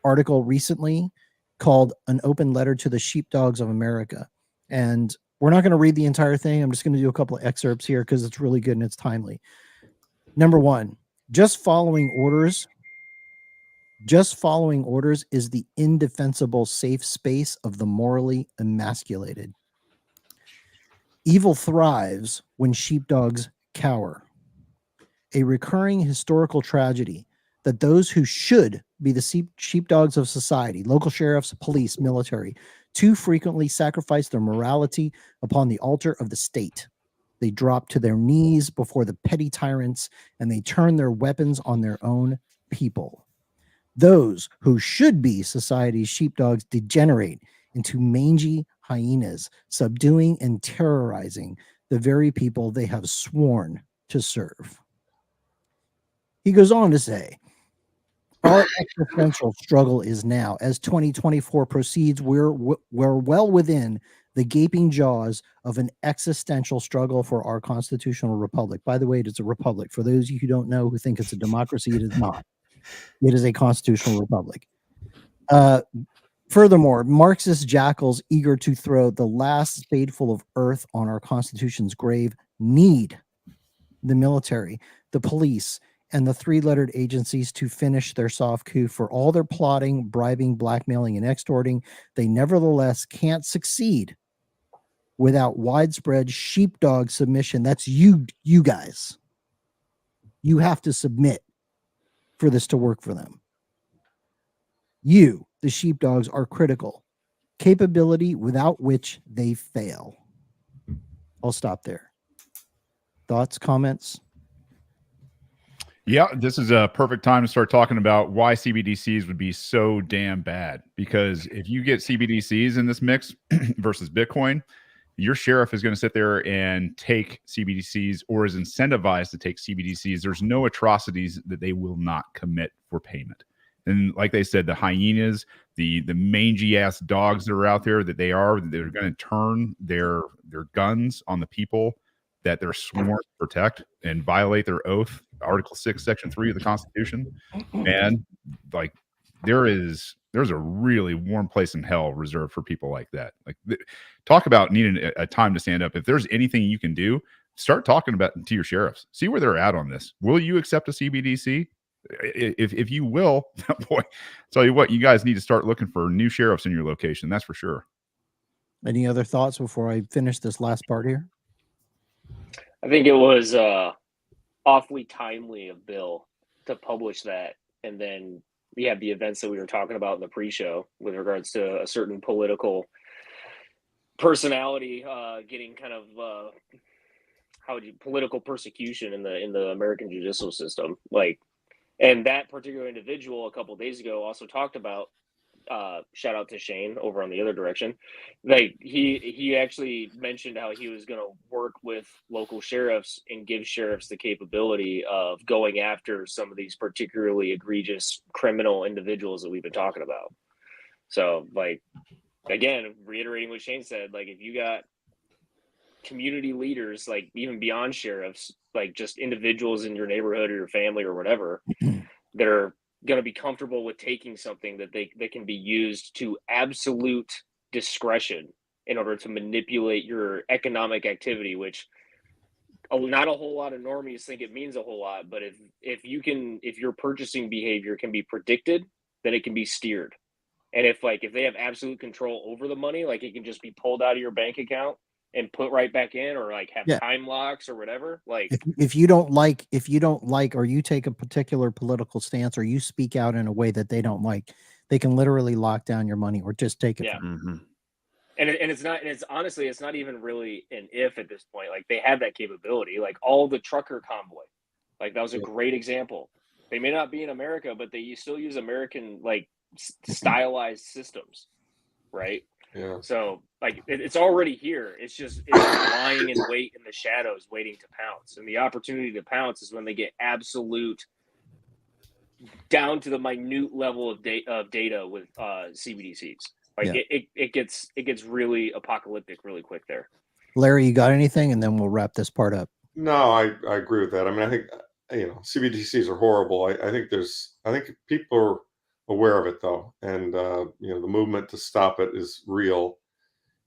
article recently called An Open Letter to the Sheepdogs of America. And we're not going to read the entire thing. I'm just going to do a couple of excerpts here because it's really good and it's timely. Number one, just following orders is the indefensible safe space of the morally emasculated. Evil thrives when sheepdogs cower. A recurring historical tragedy that those who should be the sheepdogs of society, local sheriffs, police, military, too frequently sacrifice their morality upon the altar of the state. They drop to their knees before the petty tyrants, and they turn their weapons on their own people. Those who should be society's sheepdogs degenerate into mangy hyenas, subduing and terrorizing the very people they have sworn to serve. He goes on to say, our existential struggle is now. As 2024 proceeds, we're well within the gaping jaws of an existential struggle for our constitutional republic. By the way, it is a republic. For those of you who don't know, who think it's a democracy, it is not. It is a constitutional republic. Furthermore, Marxist jackals eager to throw the last spadeful of earth on our Constitution's grave need the military, the police, and the three-lettered agencies to finish their soft coup. For all their plotting, bribing, blackmailing, and extorting, they nevertheless can't succeed without widespread sheepdog submission. That's you guys. You have to submit for this to work for them. You, the sheepdogs, are critical. Capability without which they fail. I'll stop there. Thoughts, comments? Yeah, this is a perfect time to start talking about why CBDCs would be so damn bad. Because if you get CBDCs in this mix versus Bitcoin, your sheriff is going to sit there and take CBDCs or is incentivized to take CBDCs. There's no atrocities that they will not commit for payment. And like they said, the hyenas, the mangy ass dogs that are out there, they're going to turn their guns on the people that they're sworn to protect and violate their oath, Article 6, Section 3 of the Constitution. And like there's a really warm place in hell reserved for people like that. Like talk about needing a time to stand up. If there's anything you can do, start talking about to your sheriffs. See where they're at on this. Will you accept a CBDC? If you will, boy, tell you what, you guys need to start looking for new sheriffs in your location. That's for sure. Any other thoughts before I finish this last part here? I think it was awfully timely of Bill to publish that, and then we have the events that we were talking about in the pre-show with regards to a certain political personality getting kind of political persecution in the American judicial system. Like, and that particular individual a couple of days ago also talked about. Shout out to Shane over on the other direction. Like he actually mentioned how he was going to work with local sheriffs and give sheriffs the capability of going after some of these particularly egregious criminal individuals that we've been talking about. So, like, again, reiterating what Shane said, like if you got community leaders, like even beyond sheriffs, like just individuals in your neighborhood or your family or whatever, that are going to be comfortable with taking something that they can be used to absolute discretion in order to manipulate your economic activity, which not a whole lot of normies think it means a whole lot. But if your purchasing behavior can be predicted, then it can be steered. And if they have absolute control over the money, like it can just be pulled out of your bank account and put right back in, or like have time locks or whatever. Like if you don't like, or you take a particular political stance, or you speak out in a way that they don't like, they can literally lock down your money or just take it. Yeah. From you. And it's honestly, it's not even really an if at this point. Like they have that capability, like all the trucker convoy, like that was a great example. They may not be in America, but they still use American, like stylized systems. Right. Yeah. So like it's already here. It's lying in wait in the shadows, waiting to pounce. And the opportunity to pounce is when they get absolute down to the minute level of data with CBDCs. Like it gets really apocalyptic really quick there. Larry, you got anything? And then we'll wrap this part up. No, I agree with that. I mean, I think CBDCs are horrible. I think people are aware of it though, and the movement to stop it is real.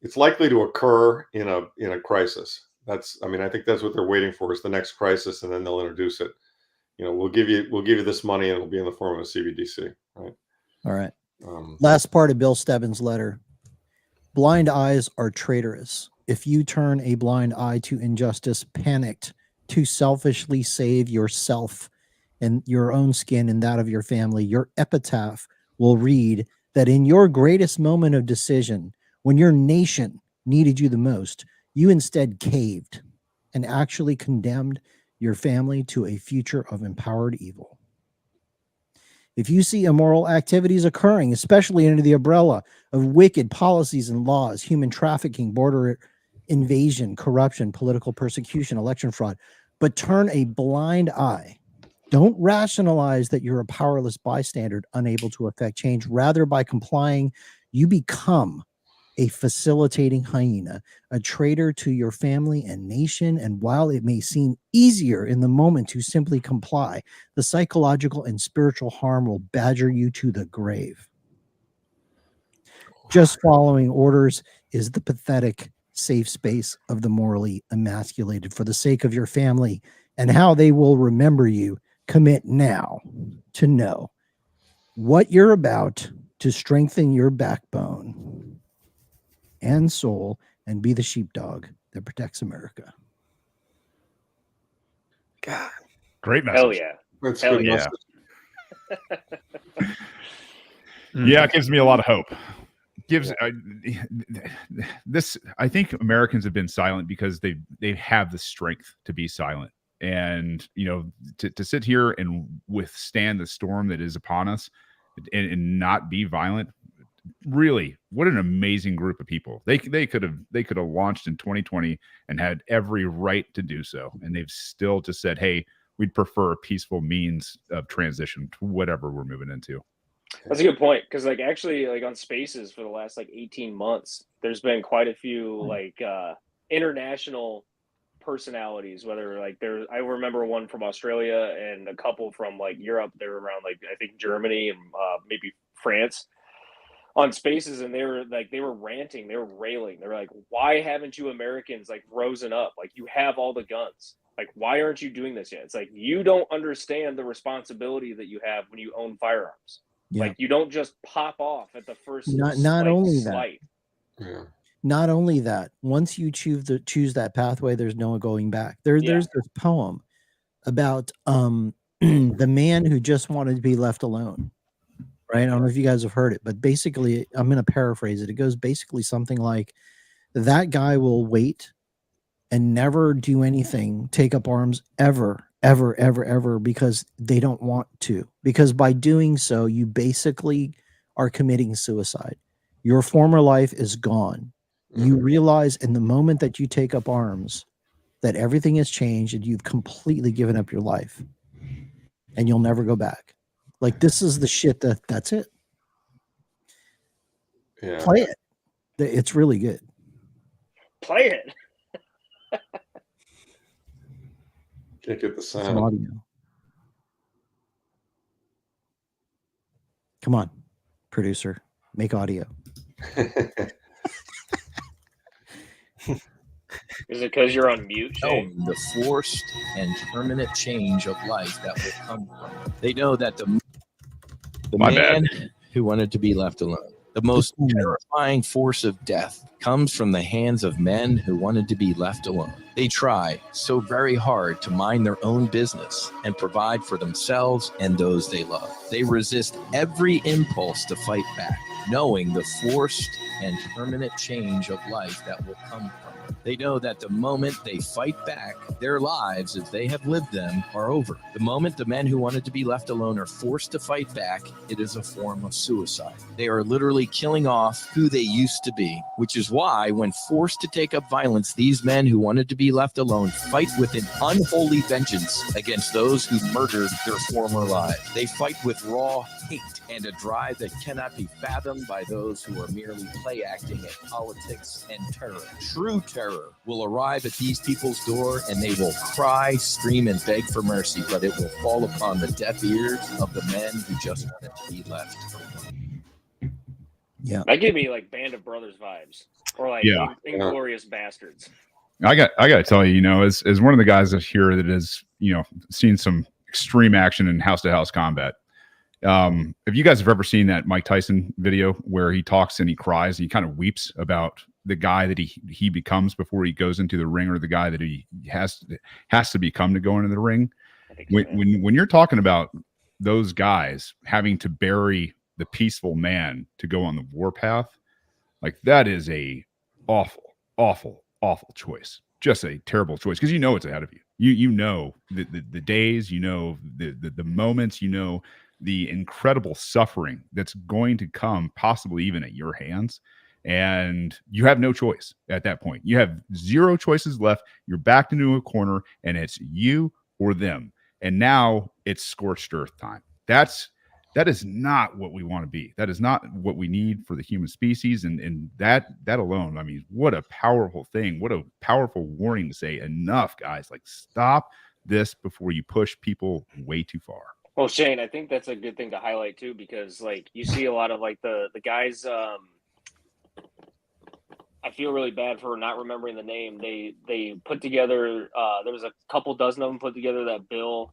It's likely to occur in a crisis. I think that's what they're waiting for, is the next crisis, and then they'll introduce it. We'll give you this money, and it'll be in the form of a CBDC, right? All right. Last part of Bill Stebbins' letter. Blind eyes are traitorous. If you turn a blind eye to injustice, panicked to selfishly save yourself and your own skin and that of your family, your epitaph will read that in your greatest moment of decision, when your nation needed you the most, you instead caved and actually condemned your family to a future of empowered evil. If you see immoral activities occurring, especially under the umbrella of wicked policies and laws, human trafficking, border invasion, corruption, political persecution, election fraud, but turn a blind eye, don't rationalize that you're a powerless bystander unable to affect change. Rather, by complying, you become a facilitating hyena, a traitor to your family and nation. And while it may seem easier in the moment to simply comply, the psychological and spiritual harm will badger you to the grave. Just following orders is the pathetic safe space of the morally emasculated. For the sake of your family and how they will remember you, commit now to know what you're about, to strengthen your backbone and soul, and be the sheepdog that protects America. God, great message. Hell yeah. That's Hell good yeah. message. Yeah, it gives me a lot of hope. gives this. I think Americans have been silent because they have the strength to be silent, and to sit here and withstand the storm that is upon us, and not be violent. Really, what an amazing group of people. They could have launched in 2020 and had every right to do so, and they've still just said, hey, we'd prefer a peaceful means of transition to whatever we're moving into. That's a good point, because actually on Spaces for the last 18 months, there's been quite a few international personalities. Whether I remember one from Australia and a couple from Europe. They were around I think Germany and maybe France on Spaces, and they were ranting, they were railing. They were like, why haven't you Americans risen up? You have all the guns. Why aren't you doing this yet? It's you don't understand the responsibility that you have when you own firearms. Yeah. You don't just pop off at the first not only slight. Yeah. Not only that, once you choose that pathway, there's no going back. There's this poem about the man who just wanted to be left alone. Right? I don't know if you guys have heard it, but basically, I'm going to paraphrase it. It goes basically something like, that guy will wait and never do anything, take up arms ever, because they don't want to. Because by doing so, you basically are committing suicide. Your former life is gone. You realize in the moment that you take up arms that everything has changed and you've completely given up your life and you'll never go back. This is the shit that's it. Yeah. Play it. It's really good. Play it. Can't get the Some sound. audio. Come on, producer, make audio. Is it because you're on mute, Shane? Knowing the forced and permanent change of life that will come from it. They know that the My man who wanted to be left alone, the most terrifying force of death, comes from the hands of men who wanted to be left alone. They try so very hard to mind their own business and provide for themselves and those they love. They resist every impulse to fight back, knowing the forced and permanent change of life that will come from it. They know that the moment they fight back, their lives, as they have lived them, are over. The moment the men who wanted to be left alone are forced to fight back, it is a form of suicide. They are literally killing off who they used to be, which is why, when forced to take up violence, these men who wanted to be left alone fight with an unholy vengeance against those who murdered their former lives. They fight with raw hate and a drive that cannot be fathomed by those who are merely play acting at politics and terror. True terror will arrive at these people's door, and they will cry, scream, and beg for mercy, but it will fall upon the deaf ears of the men who just wanted to be left alone. Yeah. That gave me Band of Brothers vibes, or Inglorious Bastards. I got to tell you, as one of the guys here that has seen some extreme action in house to house combat. If you guys have ever seen that Mike Tyson video where he talks and he cries and he kind of weeps about the guy that he becomes before he goes into the ring, or the guy that he has to become to go into the ring. When you're talking about those guys having to bury the peaceful man to go on the warpath, that is a awful choice. Just a terrible choice, because it's ahead of you. You know the days, the moments, the incredible suffering that's going to come, possibly even at your hands. And you have no choice at that point. You have zero choices left. You're backed into a corner, and it's you or them. And now it's scorched earth time. That is not what we want to be. That is not what we need for the human species. And that alone, I mean, what a powerful thing. What a powerful warning to say, enough, guys. Stop this before you push people way too far. Well, Shane, I think that's a good thing to highlight too, because you see a lot of the guys. I feel really bad for not remembering the name. They put together. There was a couple dozen of them put together that bill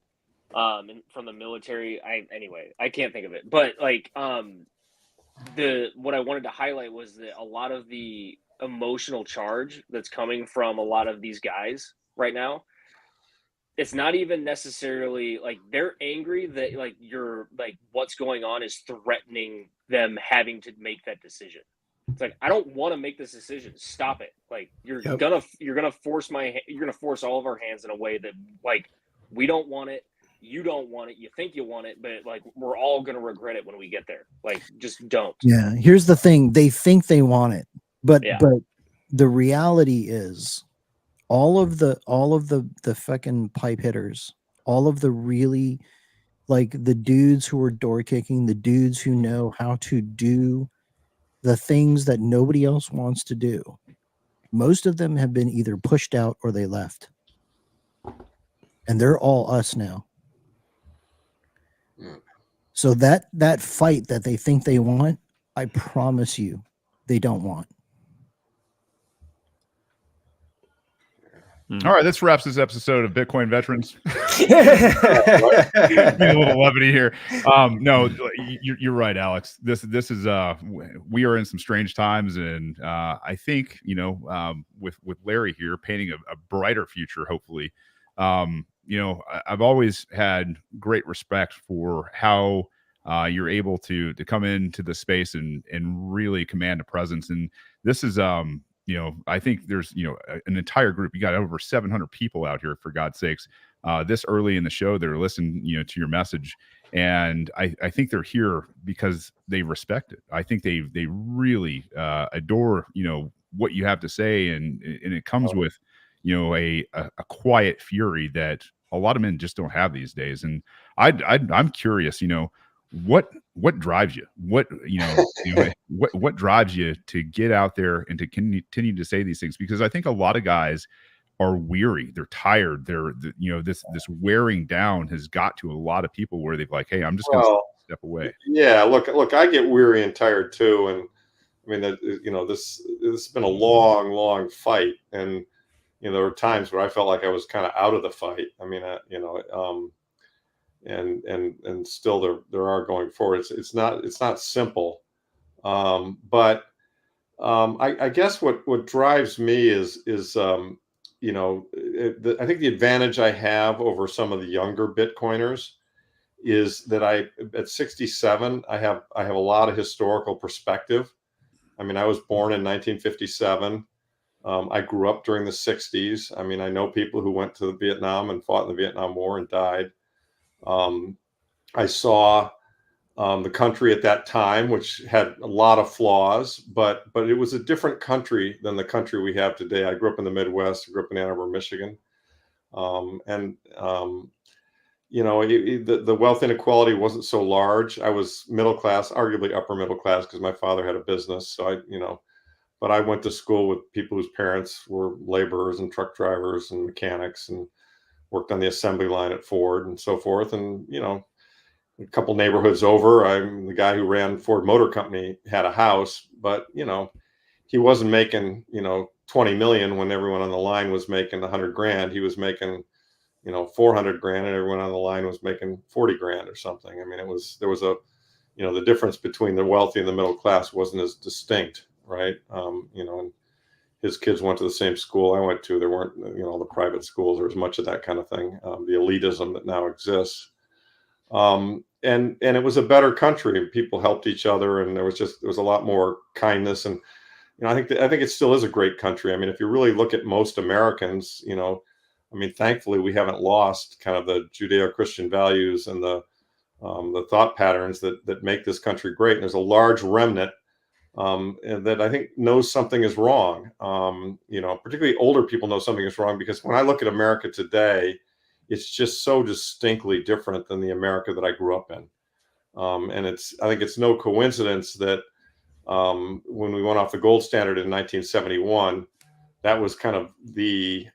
from the military. I can't think of it, but what I wanted to highlight was that a lot of the emotional charge that's coming from a lot of these guys right now. It's not even necessarily they're angry that you're what's going on is threatening them having to make that decision. It's like, I don't want to make this decision. Stop it. Like, you're gonna force all of our hands in a way that, like, we don't want it. You don't want it. You think you want it, but like, we're all gonna regret it when we get there. Like, just don't. Yeah. Here's the thing. They think they want it, but Yeah. the reality is all of the fucking pipe hitters, all of the really, like, the dudes who are door kicking, the dudes who know how to do the things that nobody else wants to do, most of them have been either pushed out or they left. And they're all us now. So that fight that they think they want, I promise you, they don't want. All right, this wraps this episode of Bitcoin Veterans. A little levity here. No, you're right, Alex. This is we are in some strange times, and I think, with Larry here painting a brighter future, hopefully. I've always had great respect for how you're able to come into the space and really command a presence, and this is I think there's, an entire group. You got over 700 people out here, for God's sakes, this early in the show that are listening, to your message. And I think they're here because they respect it. I think they really adore, what you have to say. And it comes with, a quiet fury that a lot of men just don't have these days. And I'm curious, what drives you? What what drives you to get out there and to continue to say these things? Because I think a lot of guys are weary, they're tired, this wearing down has got to a lot of people where they've like, hey, I'm just going to step away. Yeah, look, I get weary and tired too, and I mean that this has been a long fight, and there were times where I felt like I was kind of out of the fight. I mean, and still there are going forward. It's not simple, but I guess what drives me is I think the advantage I have over some of the younger Bitcoiners is that at 67 I have a lot of historical perspective. I mean, I was born in 1957. I grew up during the 60s. I mean, I know people who went to Vietnam and fought in the Vietnam War and died. I saw the country at that time, which had a lot of flaws, but it was a different country than the country we have today. I grew up in the Midwest. I grew up in Ann Arbor, Michigan, the wealth inequality wasn't so large. I was middle class, arguably upper middle class, because my father had a business. So but I went to school with people whose parents were laborers and truck drivers and mechanics, and worked on the assembly line at Ford and so forth. And, a couple neighborhoods over, I'm the guy who ran Ford Motor Company, had a house, but, he wasn't making, 20 million when everyone on the line was making 100 grand. He was making, 400 grand, and everyone on the line was making 40 grand or something. I mean, there was the difference between the wealthy and the middle class wasn't as distinct. Right. And his kids went to the same school I went to. There weren't, the private schools. There was much of that kind of thing, the elitism that now exists. And it was a better country. People helped each other, and there was a lot more kindness. And, I think it still is a great country. I mean, if you really look at most Americans, thankfully we haven't lost kind of the Judeo-Christian values and the thought patterns that make this country great. And there's a large remnant and that I think knows something is wrong. Particularly older people know something is wrong, because when I look at America today, it's just so distinctly different than the America that I grew up in. And I think it's no coincidence that when we went off the gold standard in 1971, that was kind of the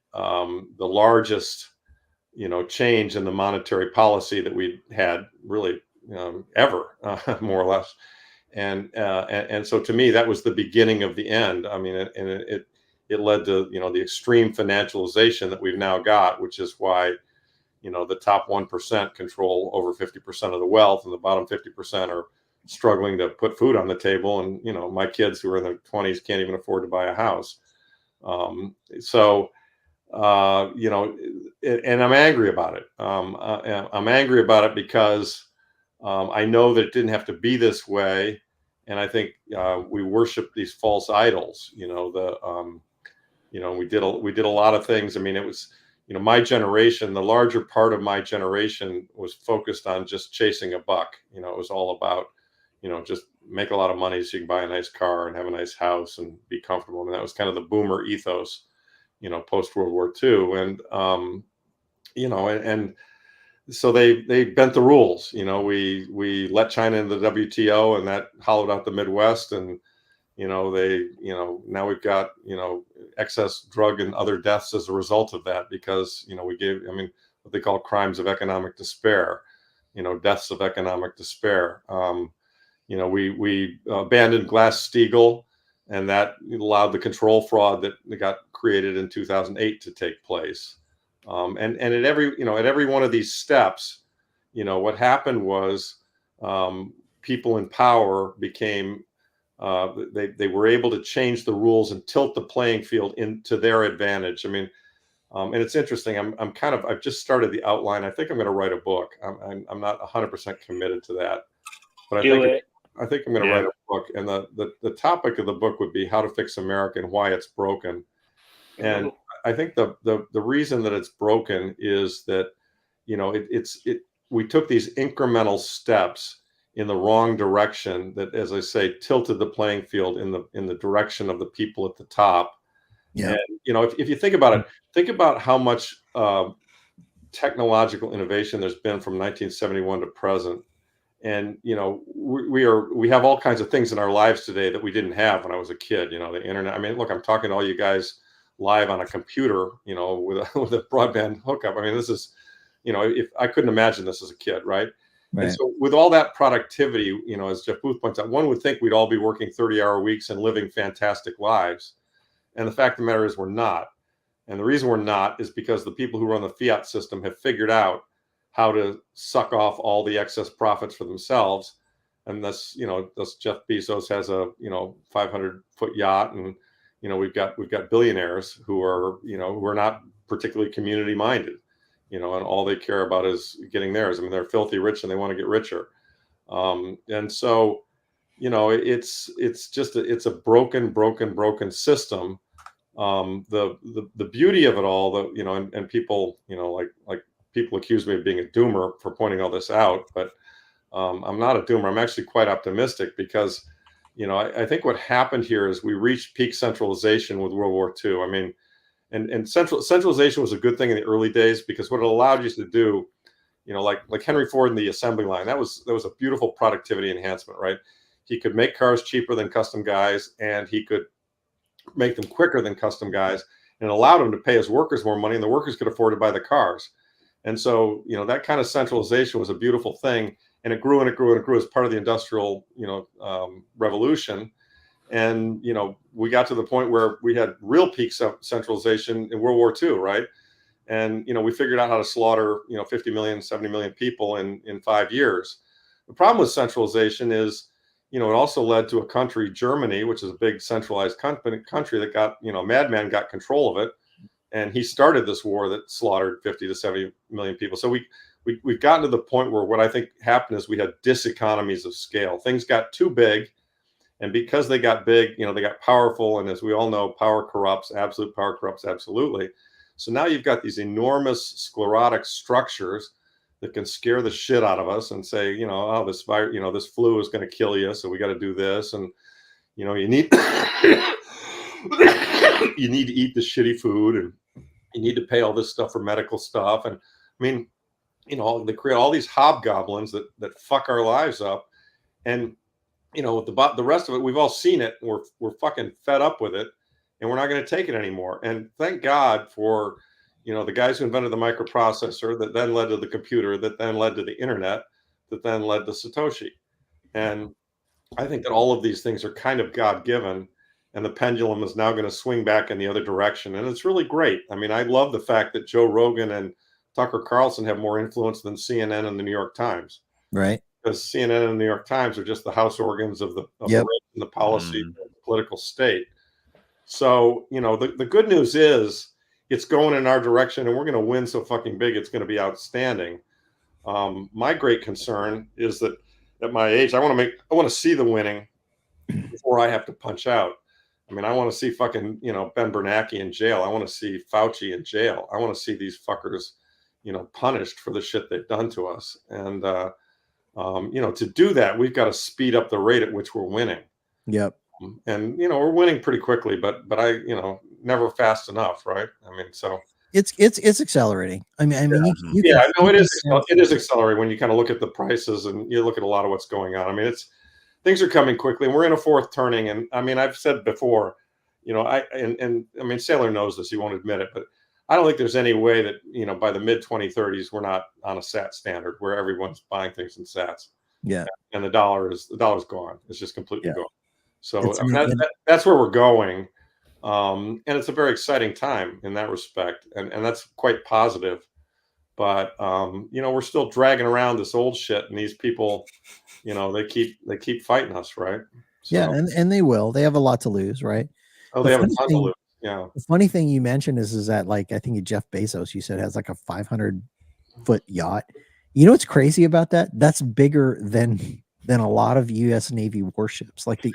largest, change in the monetary policy that we had really ever, more or less. And so to me, that was the beginning of the end. I mean, it led to, the extreme financialization that we've now got, which is why, the top 1% control over 50% of the wealth, and the bottom 50% are struggling to put food on the table. And, my kids who are in their 20s can't even afford to buy a house. And I'm angry about it. I'm angry about it because I know that it didn't have to be this way. And I think we worship these false idols. We did a lot of things. I mean, it was, my generation, the larger part of my generation was focused on just chasing a buck. It was all about, just make a lot of money so you can buy a nice car and have a nice house and be comfortable. And that was kind of the boomer ethos, post World War II. And, and so they bent the rules. We let China into the WTO, and that hollowed out the Midwest. And, now we've got, excess drug and other deaths as a result of that, because, what they call crimes of economic despair, deaths of economic despair. We abandoned Glass-Steagall, and that allowed the control fraud that got created in 2008 to take place. And at every one of these steps, what happened was people in power became they were able to change the rules and tilt the playing field into their advantage. I mean, and it's interesting. I've just started the outline. I think I'm going to write a book. I'm not 100% committed to that, but I think I'm going to write a book. And the topic of the book would be how to fix America and why it's broken. And I think the reason that it's broken is that, we took these incremental steps in the wrong direction that, as I say, tilted the playing field in the direction of the people at the top. Yeah. And, if you think about it, think about how much technological innovation there's been from 1971 to present. And, we have all kinds of things in our lives today that we didn't have when I was a kid, the internet. I mean, look, I'm talking to all you guys live on a computer, with a broadband hookup. I mean, this is, if I couldn't imagine this as a kid, right? And so with all that productivity, as Jeff Booth points out, one would think we'd all be working 30-hour weeks and living fantastic lives. And the fact of the matter is we're not. And the reason we're not is because the people who run the fiat system have figured out how to suck off all the excess profits for themselves. And thus Jeff Bezos has a, 500-foot yacht, and, we've got billionaires who are not particularly community minded, and all they care about is getting theirs. I mean, they're filthy rich and they want to get richer. And so, it's a broken system. The beauty of it all, and people, like people accuse me of being a doomer for pointing all this out, but I'm not a doomer. I'm actually quite optimistic, because, I think what happened here is we reached peak centralization with World War II. I mean, and centralization was a good thing in the early days, because what it allowed you to do, like Henry Ford in the assembly line, that was a beautiful productivity enhancement, right? He could make cars cheaper than custom guys, and he could make them quicker than custom guys, and it allowed him to pay his workers more money, and the workers could afford to buy the cars. And so, that kind of centralization was a beautiful thing, and it grew and it grew and it grew as part of the industrial, revolution. And, we got to the point where we had real peak centralization in World War II, right? And, we figured out how to slaughter, 50 million, 70 million people in 5 years. The problem with centralization is, it also led to a country, Germany, which is a big centralized country that got, a madman got control of it. And he started this war that slaughtered 50 to 70 million people. So we've gotten to the point where what I think happened is we had diseconomies of scale. Things got too big. And because they got big, they got powerful. And as we all know, power corrupts, absolute power corrupts absolutely. So now you've got these enormous sclerotic structures that can scare the shit out of us and say, this virus, this flu is going to kill you. So we got to do this. And, you need, you need to eat the shitty food, and you need to pay all this stuff for medical stuff. And I mean, they create all these hobgoblins that fuck our lives up. And, the rest of it, we've all seen it. We're fucking fed up with it, and we're not going to take it anymore. And thank God for, the guys who invented the microprocessor that then led to the computer, that then led to the internet, that then led to Satoshi. And I think that all of these things are kind of God-given, and the pendulum is now going to swing back in the other direction. And it's really great. I mean, I love the fact that Joe Rogan and Tucker Carlson have more influence than CNN and the New York Times. Right. Because CNN and the New York Times are just the house organs of the the policy, the political state. So, the good news is it's going in our direction, and we're going to win so fucking big. It's going to be outstanding. My great concern is that at my age, I want to see the winning. before I have to punch out. I mean, I want to see fucking, Ben Bernanke in jail. I want to see Fauci in jail. I want to see these fuckers, punished for the shit they've done to us. And, to do that, we've got to speed up the rate at which we're winning. Yep. And, we're winning pretty quickly, but never fast enough. Right. I mean, so it's accelerating. I mean, you yeah, can, no, it is accelerating when you kind of look at the prices and you look at a lot of what's going on. I mean, things are coming quickly, and we're in a fourth turning. And I mean, I've said before, I mean, Saylor knows this, he won't admit it, but I don't think there's any way that, by the mid 2030s, we're not on a SAT standard where everyone's buying things in SATs. Yeah. And the dollar's gone. It's just completely gone. So It's- I mean, that's where we're going. And it's a very exciting time in that respect. And that's quite positive. But, we're still dragging around this old shit, and these people, they keep fighting us. Right. So, yeah. And they will, they have a lot to lose. Right. oh, they have a ton to lose. Yeah. The funny thing you mentioned is that, like, I think Jeff Bezos, you said, has like a 500-foot yacht. You know what's crazy about that? That's bigger than a lot of U.S. Navy warships. Like the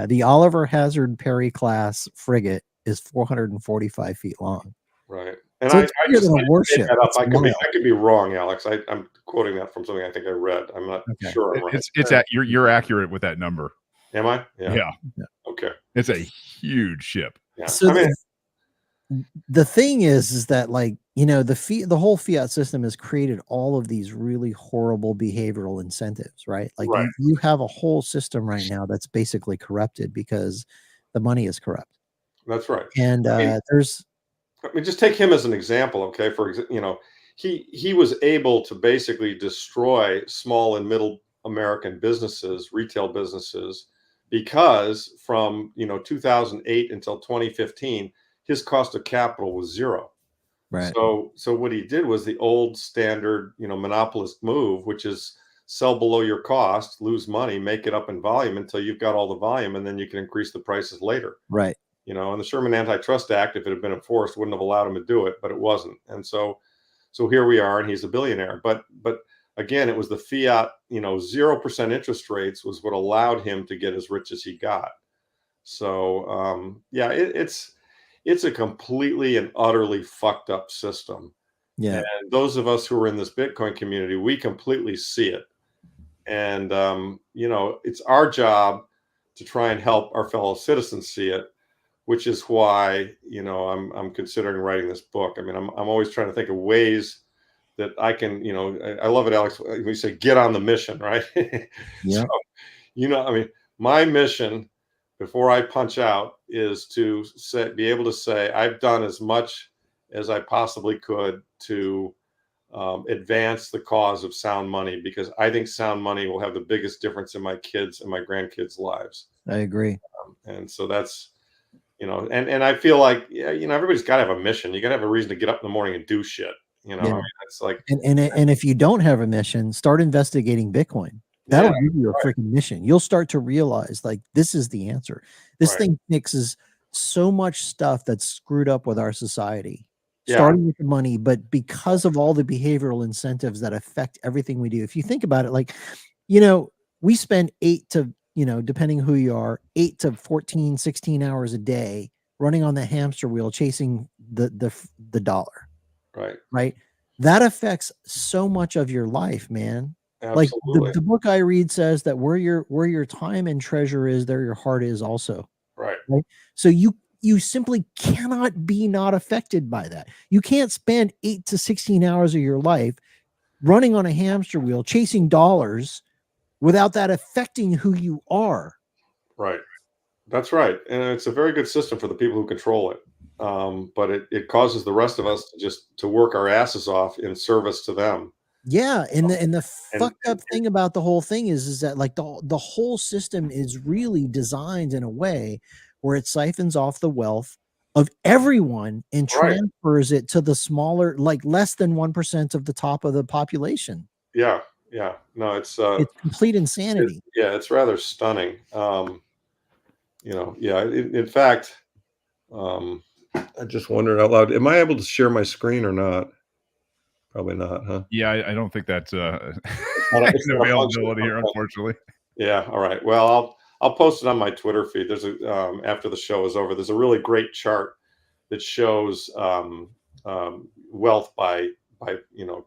the Oliver Hazard Perry class frigate is 445 feet long. Right. And So it's bigger than a warship. I could be wrong, Alex. I'm quoting that from something I think I read. I'm not sure. I'm right. It's you're accurate with that number. Am I? Yeah. Okay. It's a huge ship. Yeah. So the thing is that, like, the whole fiat system has created all of these really horrible behavioral incentives, right? Like Right. You have a whole system right now that's basically corrupted because the money is corrupt. That's right. And I mean, just take him as an example, okay? For example, he was able to basically destroy small and middle American businesses, retail businesses, because from 2008 until 2015, his cost of capital was zero. right. So what he did was the old standard, monopolist move, which is sell below your cost, lose money, make it up in volume until you've got all the volume, and then you can increase the prices later. Right. And the Sherman Antitrust Act, if it had been enforced, wouldn't have allowed him to do it, but it wasn't. And so here we are, and he's a billionaire. But again, it was the fiat, 0% interest rates was what allowed him to get as rich as he got. So it's a completely and utterly fucked up system. Yeah. And those of us who are in this Bitcoin community, we completely see it. And it's our job to try and help our fellow citizens see it, which is why, I'm considering writing this book. I mean, I'm always trying to think of ways that I can, I love it, Alex, when you say get on the mission, right? Yeah. So, I mean, my mission before I punch out is to be able to say, I've done as much as I possibly could to advance the cause of sound money, because I think sound money will have the biggest difference in my kids and my grandkids' lives. I agree. And so that's, and I feel like, everybody's got to have a mission. You got to have a reason to get up in the morning and do shit. I mean, it's like, and if you don't have a mission, start investigating Bitcoin. That'll give you a freaking mission. You'll start to realize, like, this is the answer. This thing mixes so much stuff that's screwed up with our society, starting with the money, but because of all the behavioral incentives that affect everything we do. If you think about it, like, we spend 8 to, depending who you are, 8 to 14, 16 hours a day running on the hamster wheel, chasing the dollar. Right. That affects so much of your life, man. Absolutely. Like the book I read says that where your time and treasure is, there your heart is also. Right. So you simply cannot be not affected by that. You can't spend 8 to 16 hours of your life running on a hamster wheel, chasing dollars, without that affecting who you are. Right. That's right. And it's a very good system for the people who control it. But it causes the rest of us to work our asses off in service to them. Yeah, and the fucked up thing about the whole thing is that, like, the whole system is really designed in a way where it siphons off the wealth of everyone and transfers it to the smaller, like less than 1% of the top of the population. Yeah. No, it's complete insanity. It's rather stunning. In fact, I just wondered out loud, am I able to share my screen or not? Probably not, huh? Yeah, I don't think that's availability here, unfortunately. Yeah. All right. Well, I'll post it on my Twitter feed. There's after the show is over, there's a really great chart that shows wealth by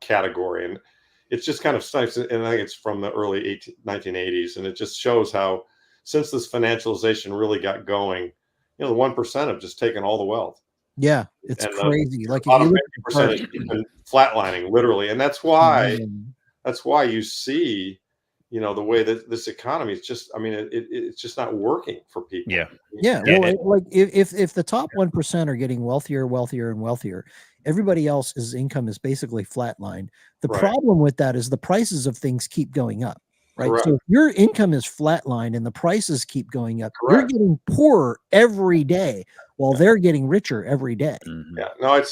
category, and it's just kind of nice. And I think it's from the early 1980s, and it just shows how since this financialization really got going, the 1% have just taken all the wealth. Yeah, it's and crazy. Like if bottom you look 50% has been flatlining literally, and that's why you see the way that this economy is just, it's just not working for people. Yeah. Well, like if the top 1% are getting wealthier, and wealthier, everybody else's income is basically flatlined. The problem with that is the prices of things keep going up, right? Correct. So if your income is flatlined and the prices keep going up, Correct. you're getting poorer every day while they're getting richer every day. Yeah. No,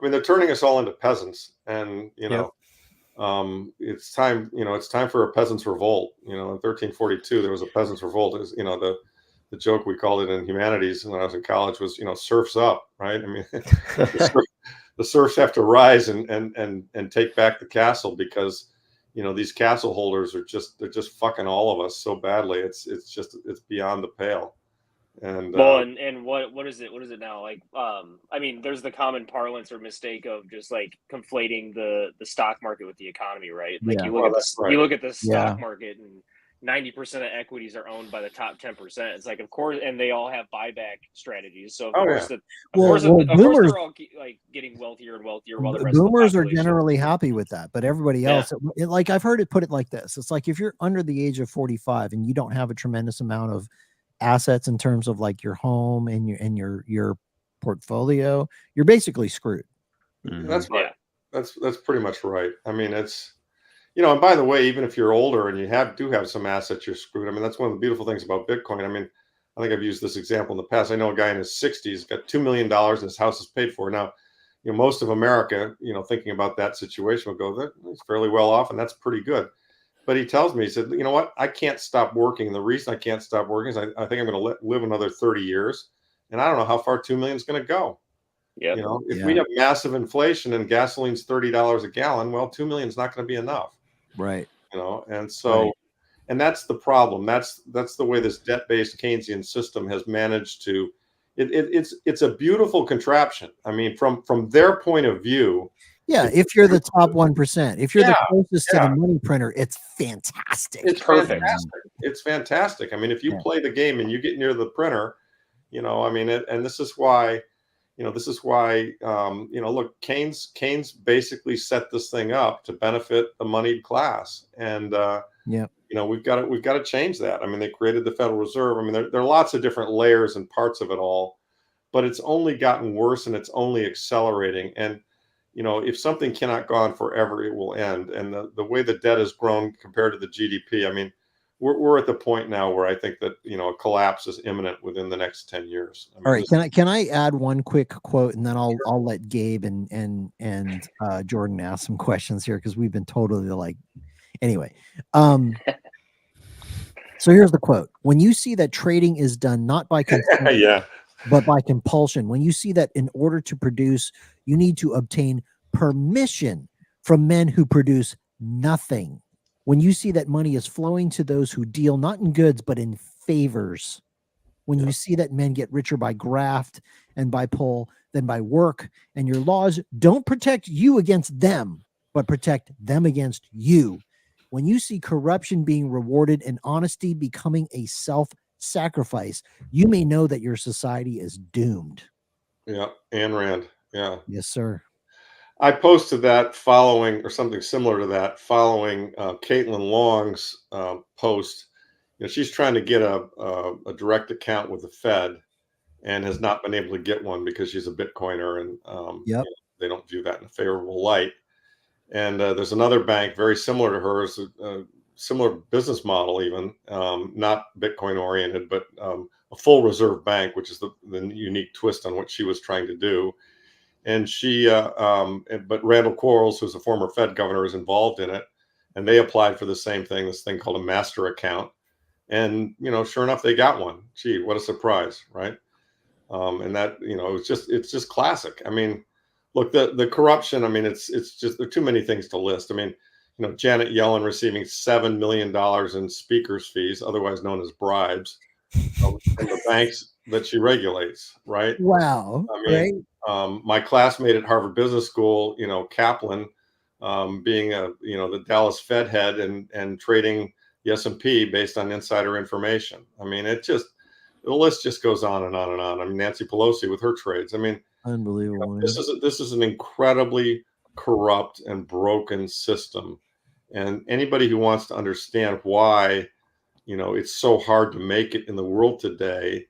they're turning us all into peasants, and it's time. It's time for a peasants' revolt. In 1342, there was a peasants' revolt. It was, the joke we called it in humanities when I was in college was, surfs up, right? The serfs have to rise and take back the castle, because these castle holders they're just fucking all of us so badly. It's beyond the pale. And and what is it now? Like, there's the common parlance or mistake of just like conflating the stock market with the economy, right? Like you look at the stock market, and 90% of equities are owned by the top 10%. It's like, of course, and they all have buyback strategies. So of course they're all like getting wealthier and wealthier, while the rest boomers of the are generally happy with that, but everybody else, like I've heard it put it like this: it's like if you're under the age of 45 and you don't have a tremendous amount of assets in terms of like your home and your portfolio, you're basically screwed. That's right. That's pretty much right. It's and by the way, even if you're older and you do have some assets, you're screwed. That's one of the beautiful things about Bitcoin. I think I've used this example in the past. I know a guy in his 60s got $2 million and his house is paid for. Now, most of America, thinking about that situation would go, he's fairly well off, and that's pretty good. But he tells me, he said, you know what, I can't stop working. The reason I can't stop working is I think I'm going to live another 30 years. And I don't know how far 2 million is going to go. If we have massive inflation and gasoline's $30 a gallon, well, 2 million is not going to be enough. Right. And so, and that's the problem. That's the way this debt-based Keynesian system has managed to, it's a beautiful contraption. From their point of view. Yeah, if you're the top 1%, if you're the closest to the money printer, it's fantastic. It's perfect. It's fantastic. If you play the game and you get near the printer, and this is why, look, Keynes basically set this thing up to benefit the moneyed class, and we've got to change that. They created the Federal Reserve. There are lots of different layers and parts of it all, but it's only gotten worse and it's only accelerating. And if something cannot go on forever, it will end. And the way the debt has grown compared to the GDP, we're at the point now where I think that a collapse is imminent within the next 10 years. All right, can I add one quick quote, and then I'll let Gabe and Jordan ask some questions here, because we've been totally like, anyway. So here's the quote: "When you see that trading is done not by consent, but by compulsion, when you see that in order to produce, you need to obtain permission from men who produce nothing. When you see that money is flowing to those who deal not in goods, but in favors. When you see that men get richer by graft and by pull than by work, and your laws don't protect you against them, but protect them against you. When you see corruption being rewarded and honesty becoming a self-sacrifice, you may know that your society is doomed." Yeah, Ayn Rand. Yeah. Yes, sir. I posted that following, or something similar to that, following Caitlin Long's post. She's trying to get a direct account with the Fed and has not been able to get one because she's a Bitcoiner, and they don't view that in a favorable light. And there's another bank very similar to hers, a similar business model, even not Bitcoin oriented, but a full reserve bank, which is the unique twist on what she was trying to do. And but Randall Quarles, who's a former Fed governor, is involved in it, and they applied for the same thing, this thing called a master account. And sure enough, they got one. Gee, what a surprise, right? And that it's just classic. Look, the corruption. It's just, there are too many things to list. Janet Yellen receiving $7 million in speakers fees, otherwise known as bribes, from the banks that she regulates, right? Wow. I mean, Right. my classmate at Harvard Business School, Kaplan, being the Dallas Fed head and trading the S&P based on insider information. I mean, the list just goes on and on and on. I mean, Nancy Pelosi with her trades. I mean, Unbelievable. this is an incredibly corrupt and broken system. And anybody who wants to understand why, it's so hard to make it in the world today,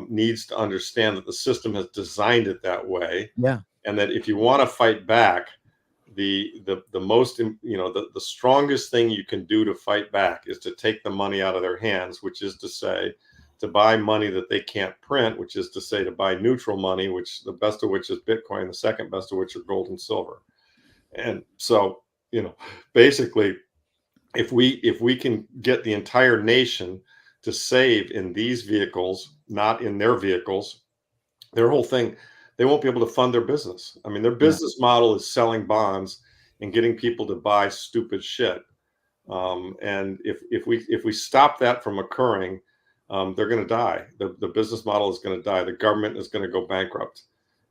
needs to understand that the system has designed it that way. Yeah. And that if you want to fight back, the most, the strongest thing you can do to fight back is to take the money out of their hands, which is to say, to buy money that they can't print, which is to say, to buy neutral money, which the best of which is Bitcoin, the second best of which are gold and silver. And so, basically, if we can get the entire nation to save in these vehicles, not in their vehicles, their whole thing, they won't be able to fund their business. I mean, their business model is selling bonds and getting people to buy stupid shit. And if we stop that from occurring, they're going to die. The business model is going to die. The government is going to go bankrupt.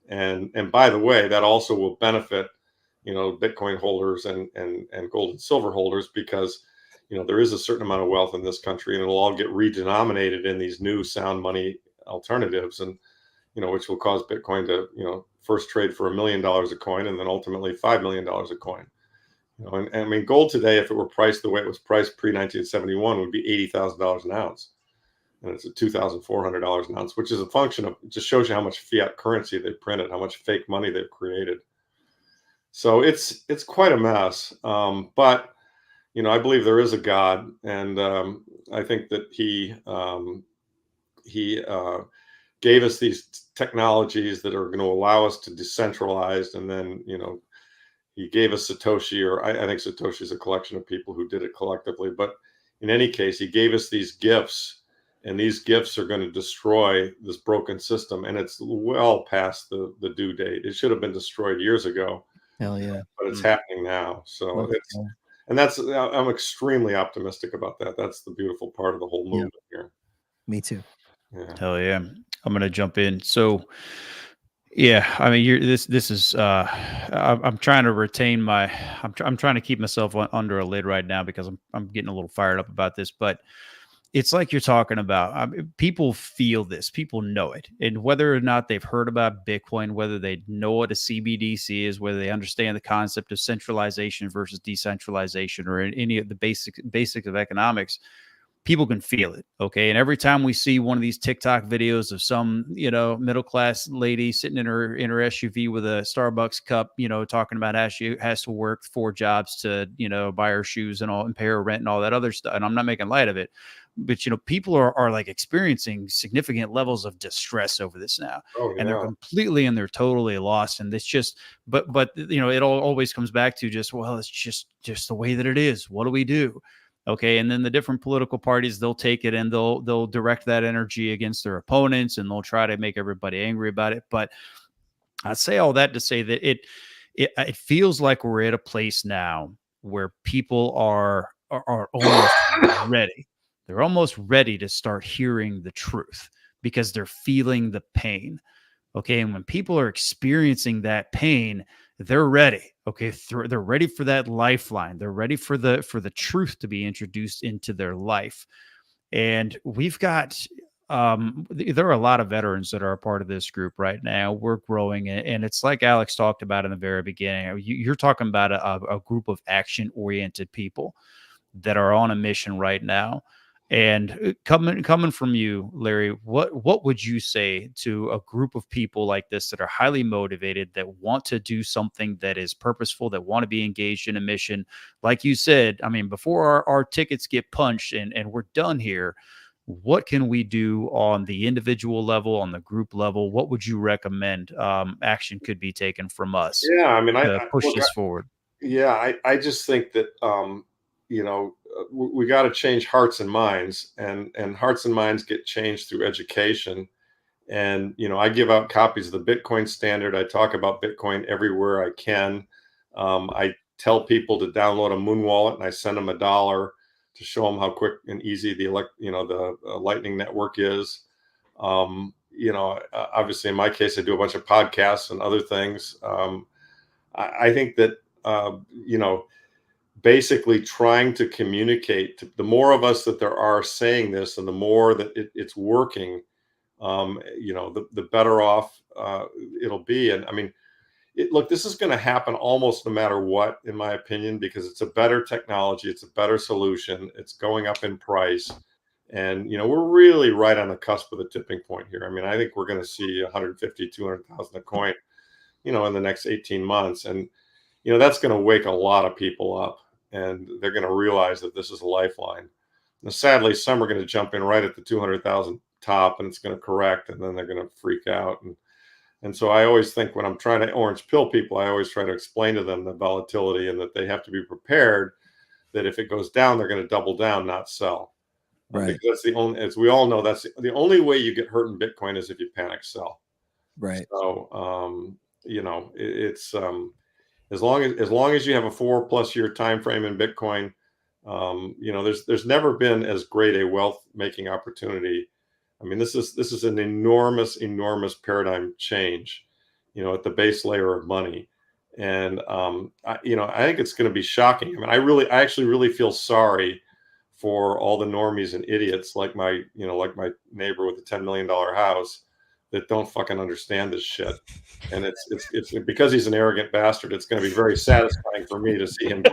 And by the way, that also will benefit, Bitcoin holders and gold and silver holders, because, there is a certain amount of wealth in this country, and it'll all get redenominated in these new sound money alternatives, and, which will cause Bitcoin to, first trade for $1 million a coin and then ultimately $5 million a coin. And I mean, gold today, if it were priced the way it was priced pre-1971, would be $80,000 an ounce. And it's at $2,400 an ounce, which is a function of, it just shows you how much fiat currency they printed, how much fake money they've created. So it's quite a mess. But, I believe there is a God, and I think that he gave us these technologies that are going to allow us to decentralize. And then, he gave us Satoshi, or I think Satoshi is a collection of people who did it collectively. But in any case, he gave us these gifts, and these gifts are going to destroy this broken system. And it's well past the due date. It should have been destroyed years ago. Hell yeah. But it's happening now. So Okay. I'm extremely optimistic about that. That's the beautiful part of the whole movement here. Me too. Yeah. Hell yeah. I'm going to jump in. So, yeah, I mean, this is, I'm trying to retain I'm trying to keep myself under a lid right now, because I'm getting a little fired up about this, but it's like you're talking about. I mean, people feel this, people know it. And whether or not they've heard about Bitcoin, whether they know what a CBDC is, whether they understand the concept of centralization versus decentralization, or any of the basics of economics, people can feel it. Okay. And every time we see one of these TikTok videos of some, middle-class lady sitting in her SUV with a Starbucks cup, talking about how she has to work 4 jobs to, buy her shoes and all, and pay her rent and all that other stuff. And I'm not making light of it, but, people are like experiencing significant levels of distress over this now. Oh, And they're totally lost. And it's just, but it always comes back to just, well, it's just the way that it is. What do we do? Okay. And then the different political parties, they'll take it and they'll direct that energy against their opponents, and they'll try to make everybody angry about it. But I say all that to say that it feels like we're at a place now where people are almost ready. They're almost ready to start hearing the truth, because they're feeling the pain. Okay. And when people are experiencing that pain, they're ready. Okay. They're ready for that lifeline. They're ready for the truth to be introduced into their life. And we've got, there are a lot of veterans that are a part of this group right now. We're growing, and it's like Alex talked about in the very beginning. You're talking about a group of action-oriented people that are on a mission right now. And coming from you, Larry, what would you say to a group of people like this that are highly motivated, that want to do something that is purposeful, that want to be engaged in a mission? Like you said, I mean, before our tickets get punched and we're done here, what can we do on the individual level, on the group level? What would you recommend action could be taken from us? Yeah, I mean, to push this forward. Yeah, I just think that we got to change hearts and minds, and hearts and minds get changed through education. And I give out copies of the Bitcoin Standard. I talk about Bitcoin everywhere I can. I tell people to download a Moon Wallet, and I send them $1 to show them how quick and easy the Lightning Network is. Obviously in my case, I do a bunch of podcasts and other things. I think that, basically trying to communicate to the more of us that there are saying this, and the more that it's working, the better off it'll be. And I mean, look, this is going to happen almost no matter what, in my opinion, because it's a better technology. It's a better solution. It's going up in price. And, we're really right on the cusp of the tipping point here. I mean, I think we're going to see 150, 200,000 a coin, in the next 18 months. And, that's going to wake a lot of people up, and they're going to realize that this is a lifeline. Now, sadly, some are going to jump in right at the 200,000 top, and it's going to correct, and then they're going to freak out. And so I always think, when I'm trying to orange pill people, I always try to explain to them the volatility, and that they have to be prepared that if it goes down, they're going to double down, not sell. Right. Because that's the only, as we all know, that's the only way you get hurt in Bitcoin is if you panic sell. Right. So, it's as long as you have a 4+ year time frame in Bitcoin, there's never been as great a wealth making opportunity. I mean, this is an enormous paradigm change, at the base layer of money. And, I think it's going to be shocking. I mean, I actually really feel sorry for all the normies and idiots like my neighbor with the $10 million house that don't fucking understand this shit. And it's because he's an arrogant bastard. It's going to be very satisfying for me to see him.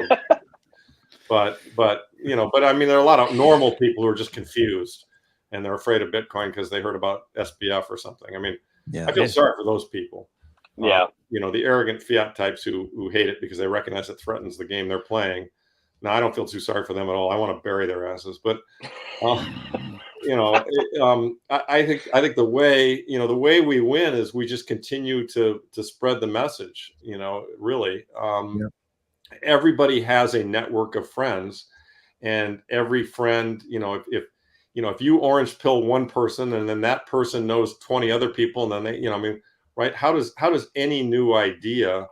But I mean, there are a lot of normal people who are just confused, and they're afraid of Bitcoin because they heard about SBF or something. I mean, I feel sorry for those people. Yeah. The arrogant fiat types who hate it because they recognize it threatens the game they're playing. Now, I don't feel too sorry for them at all. I want to bury their asses. But, I think the way we win is we just continue to spread the message, really. Everybody has a network of friends, and every friend, if you orange pill one person, and then that person knows 20 other people, and then they, right? How does any new idea,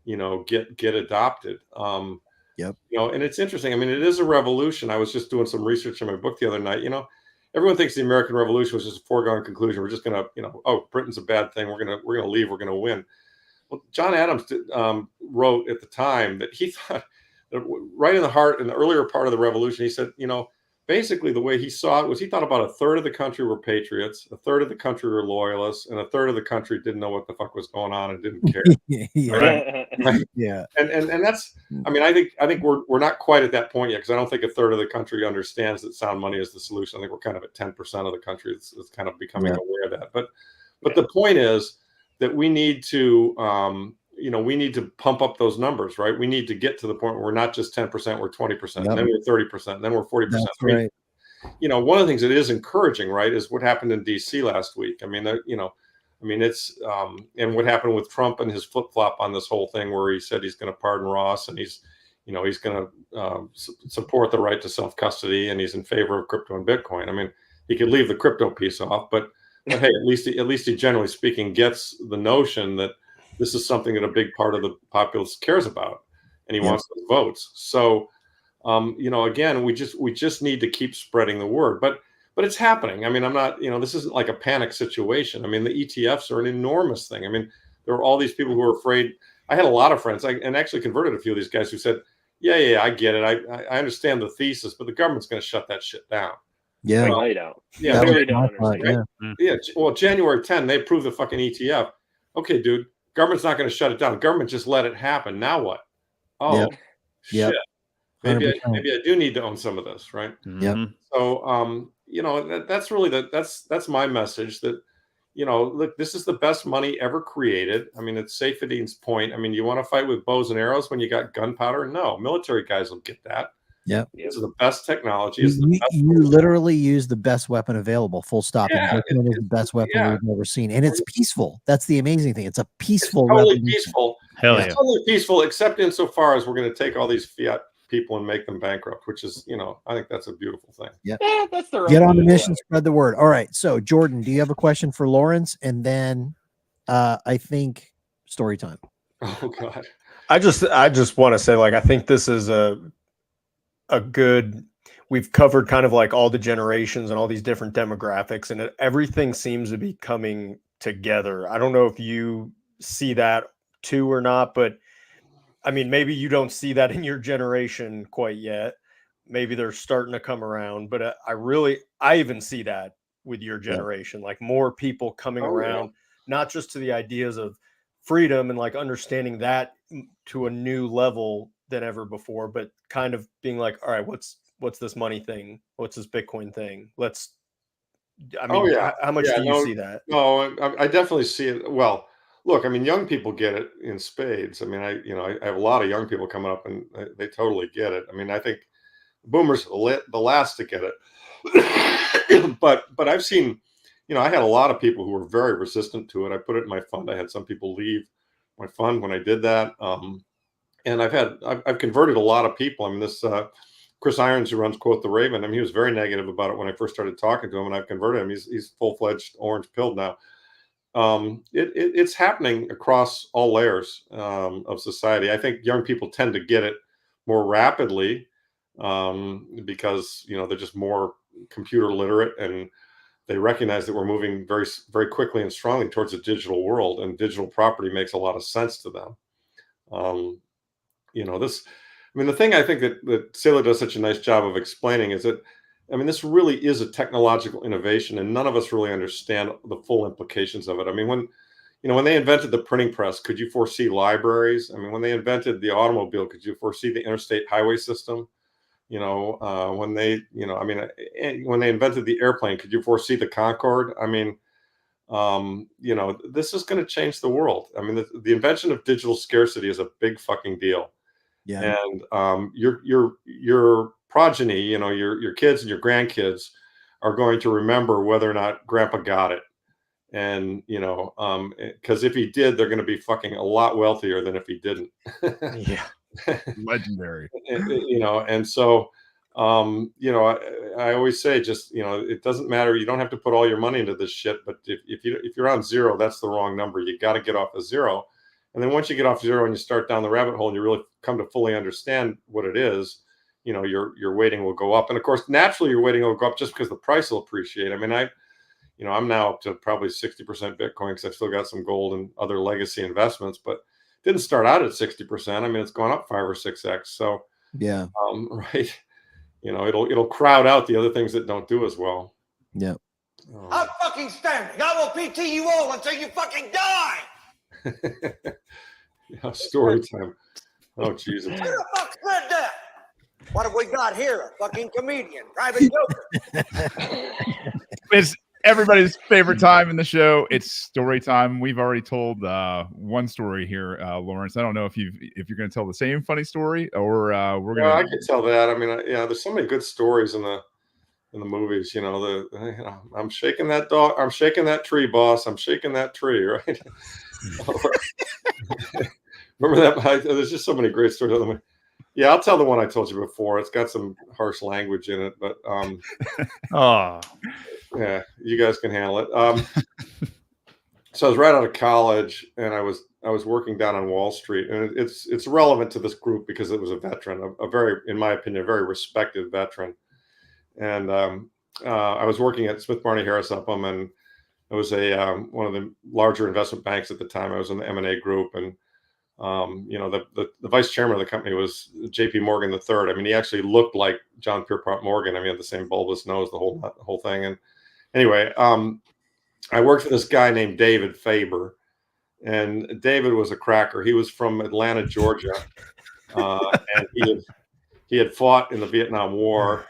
get adopted? Yep. And it's interesting. I mean, it is a revolution. I was just doing some research in my book the other night. Everyone thinks the American Revolution was just a foregone conclusion. We're just gonna, Britain's a bad thing. We're gonna leave. We're gonna win. Well, John Adams wrote at the time that he thought that right in the earlier part of the revolution, he said, basically the way he saw it was he thought about a third of the country were patriots, a third of the country were loyalists, and a third of the country didn't know what the fuck was going on and didn't care. Yeah. Right? Yeah. And that's, I mean, I think we're not quite at that point yet, because I don't think a third of the country understands that sound money is the solution. I think we're kind of at 10% of the country that's kind of becoming aware of that. But the point is that we need to pump up those numbers, right? We need to get to the point where we're not just 10%, we're 20%, then we're 30%, then we're 40%. That's I mean, right. One of the things that is encouraging, right, is what happened in DC last week. I mean, it's and what happened with Trump and his flip flop on this whole thing, where he said he's going to pardon Ross, and he's going to support the right to self custody, and he's in favor of crypto and Bitcoin. I mean, he could leave the crypto piece off, but hey, at least he, generally speaking, gets the notion that this is something that a big part of the populace cares about, and he wants those votes. So, again, we just need to keep spreading the word, but it's happening. I mean, I'm not, this isn't like a panic situation. I mean, the ETFs are an enormous thing. I mean, there are all these people who are afraid. I had a lot of friends, and actually converted a few of these guys who said, yeah, I get it. I understand the thesis, but the government's going to shut that shit down. Yeah. Well, they don't. Yeah. They really don't understand. Yeah. Well, January 10, they approved the fucking ETF. Okay, dude, government's not going to shut it down. Government just let it happen. Now what? Oh, shit. Maybe I do need to own some of this, right? Yeah. So, that's really that's my message, that, look, this is the best money ever created. I mean, it's Safedin's point. I mean, you want to fight with bows and arrows when you got gunpowder? No, military guys will get that. Yeah. This is the best technology. You literally use the best weapon available, full stop. Yeah, Bitcoin is the best weapon we've ever seen. And it's peaceful. That's the amazing thing. It's a peaceful totally revolution. peaceful. Hell It's yeah. totally peaceful, except insofar as we're going to take all these fiat people and make them bankrupt, which is, I think that's a beautiful thing. Yeah. That's the right Get on the way to mission, do spread the word. All right. So, Jordan, do you have a question for Lawrence? And then I think story time. Oh, God. I just want to say, like, I think this is a good. We've covered kind of like all the generations and all these different demographics, and everything seems to be coming together. I don't know if you see that too or not, but I mean, maybe you don't see that in your generation quite yet. Maybe they're starting to come around, but I even see that with your generation, like more people coming around, not just to the ideas of freedom and like understanding that to a new level than ever before, but kind of being like, all right, what's this money thing? What's this Bitcoin thing? I mean, how much do you see that? No, I definitely see it. Well, look, I mean, young people get it in spades. I mean, I have a lot of young people coming up, and they totally get it. I mean, I think boomers are the last to get it, but I've seen, I had a lot of people who were very resistant to it. I put it in my fund. I had some people leave my fund when I did that, and I've converted a lot of people. I mean, this Chris Irons, who runs Quote the Raven, I mean, he was very negative about it when I first started talking to him, and I've converted him. He's full-fledged orange pilled now. It's happening across all layers of society. I think young people tend to get it more rapidly because they're just more computer literate, and they recognize that we're moving very, very quickly and strongly towards a digital world, and digital property makes a lot of sense to them. The thing I think that Saylor does such a nice job of explaining is that, I mean, this really is a technological innovation, and none of us really understand the full implications of it. I mean, when they invented the printing press, could you foresee libraries? I mean, when they invented the automobile, could you foresee the interstate highway system? When they invented the airplane, could you foresee the Concorde? I mean, this is going to change the world. I mean, the invention of digital scarcity is a big fucking deal. Yeah. And your progeny, your kids and your grandkids are going to remember whether or not grandpa got it. And, because if he did, they're going to be fucking a lot wealthier than if he didn't. Yeah. Legendary. And so, I always say, just, it doesn't matter. You don't have to put all your money into this shit, but if you're on zero, that's the wrong number. You got to get off of zero. And then once you get off zero and you start down the rabbit hole and you really come to fully understand what it is, your weighting will go up. And of course, naturally your weighting will go up just because the price will appreciate. I mean, I'm now up to probably 60% Bitcoin because I've still got some gold and other legacy investments, but didn't start out at 60%. I mean, it's gone up 5 or 6x. So yeah, right. It'll crowd out the other things that don't do as well. Yeah. I'm fucking standing. I will PT you all until you fucking die. Story time. Oh, Jesus. Who the fuck said that? What have we got here? A fucking comedian, private joker. It's everybody's favorite time in the show. It's story time. We've already told one story here, Lawrence. I don't know if you're going to tell the same funny story or we're going to. I can tell that. I mean, there's so many good stories in the movies. I'm shaking that dog. I'm shaking that tree, boss. I'm shaking that tree. Right. Remember that? There's just so many great stories. Yeah, I'll tell the one I told you before. It's got some harsh language in it, but yeah, you guys can handle it. So I was right out of college, and I was working down on Wall Street, and it's relevant to this group because it was a veteran, a very, in my opinion, very respected veteran, and I was working at Smith Barney Harris Upham, and it was one of the larger investment banks at the time. I was in the M&A group, and the vice chairman of the company was J.P. Morgan III. I mean, he actually looked like John Pierpont Morgan. I mean, he had the same bulbous nose, the whole thing. And anyway, I worked for this guy named David Faber, and David was a cracker. He was from Atlanta, Georgia, and he had fought in the Vietnam War,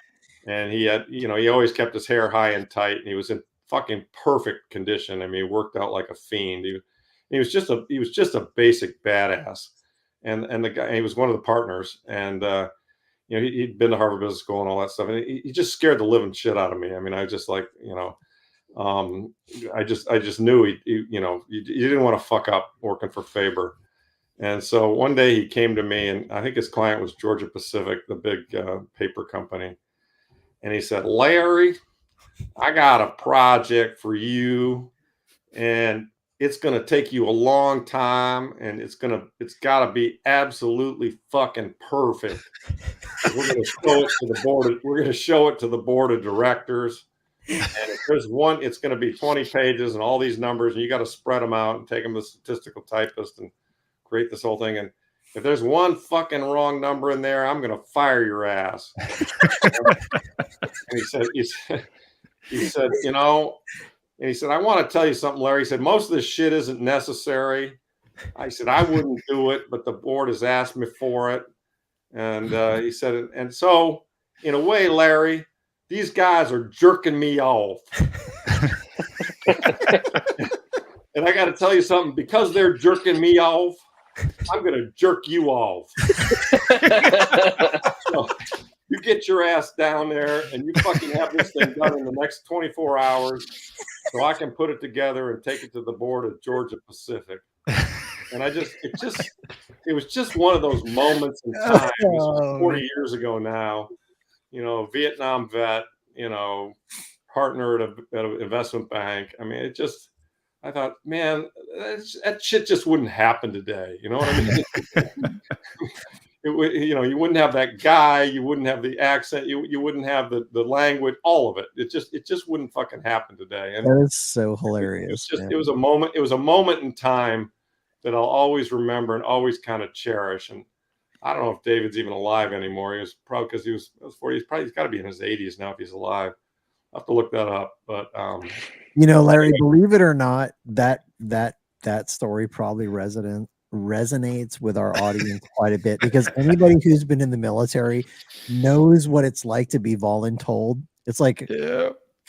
and he always kept his hair high and tight, and he was in fucking perfect condition. I mean, he worked out like a fiend. He was just a basic badass, and the guy, he was one of the partners, and he'd been to Harvard Business School and all that stuff, and he just scared the living shit out of me. I mean, I just like I just knew he didn't want to fuck up working for Faber, and so one day he came to me, and I think his client was Georgia Pacific, the big paper company, and he said, "Larry, I got a project for you, and it's going to take you a long time, and it's got to be absolutely fucking perfect. We're going to show it to the board. We're going to show it to the board of directors. And if there's one, it's going to be 20 pages and all these numbers, and you got to spread them out and take them to a statistical typist and create this whole thing. And if there's one fucking wrong number in there, I'm going to fire your ass. And he said, you know, and he said, I want to tell you something, Larry. He said, most of this shit isn't necessary. I said, I wouldn't do it, but the board has asked me for it. And he said, and so in a way, Larry, these guys are jerking me off. And I got to tell you something, because they're jerking me off, I'm going to jerk you off. So you get your ass down there and you fucking have this thing done in the next 24 hours so I can put it together and take it to the board of Georgia Pacific. And it was just one of those moments in time. It was 40 years ago now, you know, Vietnam vet, you know, partner at an investment bank. I mean, I thought, man, that shit just wouldn't happen today. You know what I mean? You know, you wouldn't have that guy, you wouldn't have the accent, you wouldn't have the language, all of it. It just wouldn't fucking happen today. And that is so hilarious. It was a moment in time that I'll always remember and always kind of cherish. And I don't know if David's even alive anymore. He was probably, because he was 40. He's got to be in his 80s now if he's alive. I'll have to look that up. But you know, Larry, believe it or not, that story probably resonates with our audience quite a bit, because anybody who's been in the military knows what it's like to be voluntold. It's like,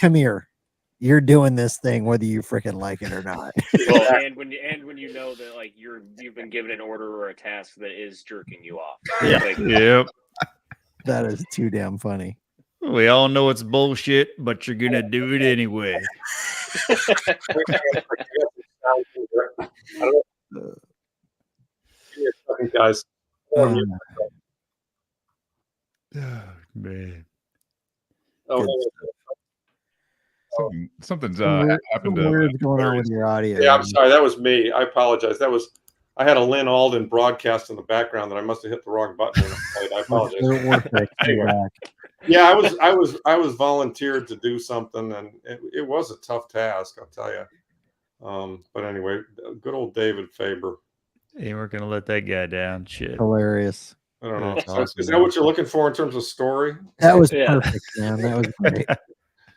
come here, you're doing this thing whether you freaking like it or not. Well, and when you know that, like, you've been given an order or a task that is jerking you off. Yeah. Like, Yep. That is too damn funny. We all know it's bullshit, but you're gonna do it anyway. Guys. Oh, man. Something's happened to weird's going on with your audio. Yeah, I'm sorry. That was me. I apologize. I had a Lynn Alden broadcast in the background that I must have hit the wrong button. I apologize. Anyway, yeah, I was volunteered to do something, and it was a tough task, I'll tell you. But anyway, good old David Faber. Hey, we're gonna let that guy down. Shit. Hilarious. I don't know. Awesome, is that what you're looking for in terms of story? That was perfect, man. That was great.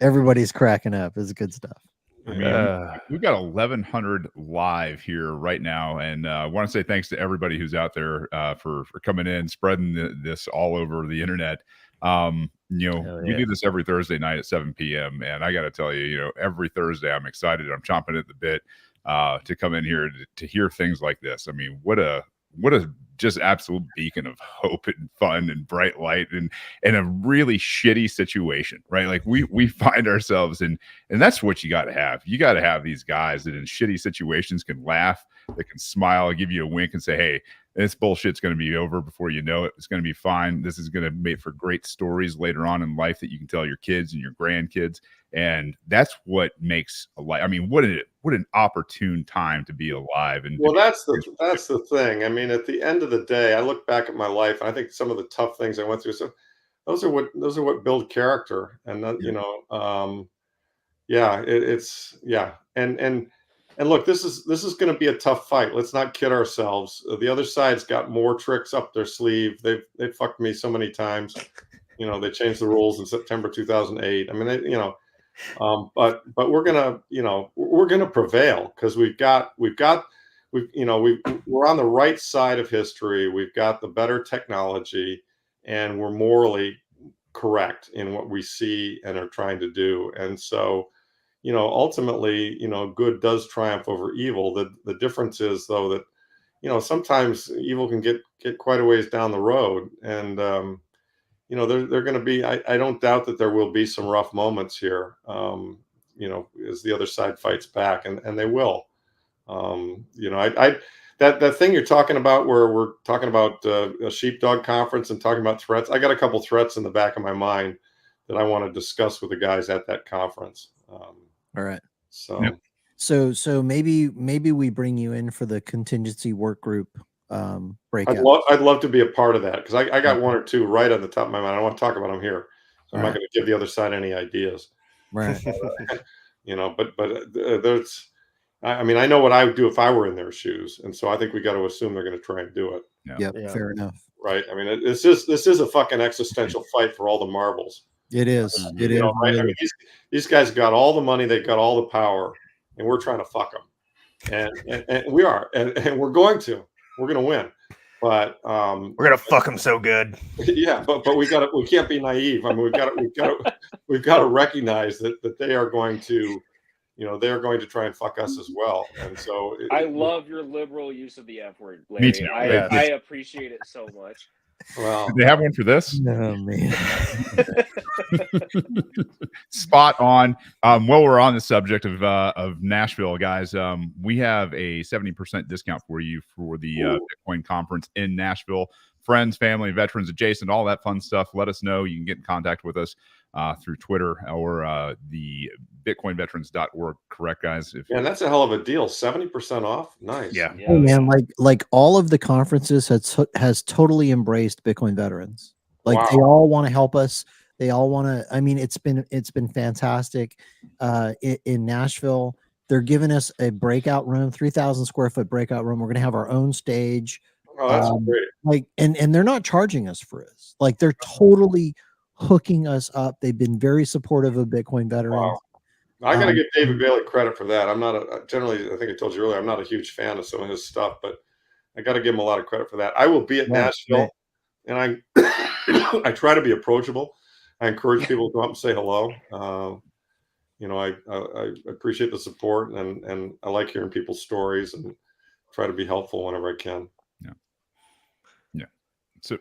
Everybody's cracking up. It's good stuff. I mean, we've got 1,100 live here right now, and I want to say thanks to everybody who's out there for coming in, spreading this all over the internet. You know, we do this every Thursday night at 7 p.m. and I got to tell you, you know, every Thursday I'm excited. I'm chomping at the bit to come in here to hear things like this. I mean, what a just absolute beacon of hope and fun and bright light and a really shitty situation, right? Like we find ourselves in, and that's what you got to have. You got to have these guys that in shitty situations can laugh, that can smile, give you a wink and say, hey, this bullshit's going to be over before you know it. It's going to be fine. This is going to make for great stories later on in life that you can tell your kids and your grandkids. And that's what makes a life. I mean, what an opportune time to be alive. And well, that's the thing. I mean, at the end of the day, I look back at my life, and I think some of the tough things I went through. So those are what build character. And you know, and look, this is going to be a tough fight. Let's not kid ourselves. The other side's got more tricks up their sleeve. They've fucked me so many times. You know, they changed the rules in September 2008. I mean, but we're gonna prevail because we're on the right side of history. We've got the better technology, and we're morally correct in what we see and are trying to do. And so, you know, ultimately, you know, good does triumph over evil. The difference is, though, that, you know, sometimes evil can get quite a ways down the road, and you know, they're going to be. I don't doubt that there will be some rough moments here. You know, as the other side fights back, and they will. You know, that thing you're talking about, where we're talking about a sheepdog conference and talking about threats. I got a couple threats in the back of my mind that I want to discuss with the guys at that conference. All right. So. Yep. So maybe we bring you in for the contingency work group breakout. I'd love to be a part of that because I got one or two right on the top of my mind. I don't want to talk about them here, so I'm not going to give the other side any ideas. Right. But there's, I mean, I know what I would do if I were in their shoes, and so I think we got to assume they're going to try and do it. Yep. Fair enough. Right. I mean, this is a fucking existential fight for all the marbles. It is. It is. Right? I mean, these guys got all the money, they got all the power, and we're trying to fuck them, and we are, and we're going to win, but we're gonna fuck them so good. Yeah, but we can't be naive. I mean, we've got to recognize that they are going to. They are going to try and fuck us as well. And so I love your liberal use of the F word, Larry. Me too. I appreciate it so much. Well, did they have one for this? Oh man. Spot on. While we're on the subject of Nashville, guys, we have a 70% discount for you for the Bitcoin conference in Nashville. Friends, family, veterans adjacent, all that fun stuff. Let us know. You can get in contact with us through Twitter or the bitcoinveterans.org. Correct, guys? And that's a hell of a deal. 70% off. Nice. Yeah. Oh man, like all of the conferences has totally embraced Bitcoin veterans. Like they all want to help us. They all want to. I mean, it's been fantastic. In Nashville, they're giving us a breakout room, 3,000 square foot breakout room. We're gonna have our own stage. Oh, that's great. Like, and they're not charging us for this. Like, they're totally hooking us up. They've been very supportive of Bitcoin veterans. Wow. I got to give David Bailey credit for that. I'm not generally, I think I told you earlier, I'm not a huge fan of some of his stuff, but I got to give him a lot of credit for that. I will be at Nashville, and I try to be approachable. I encourage people to come up and say hello. I appreciate the support, and I like hearing people's stories and try to be helpful whenever I can. Yeah. So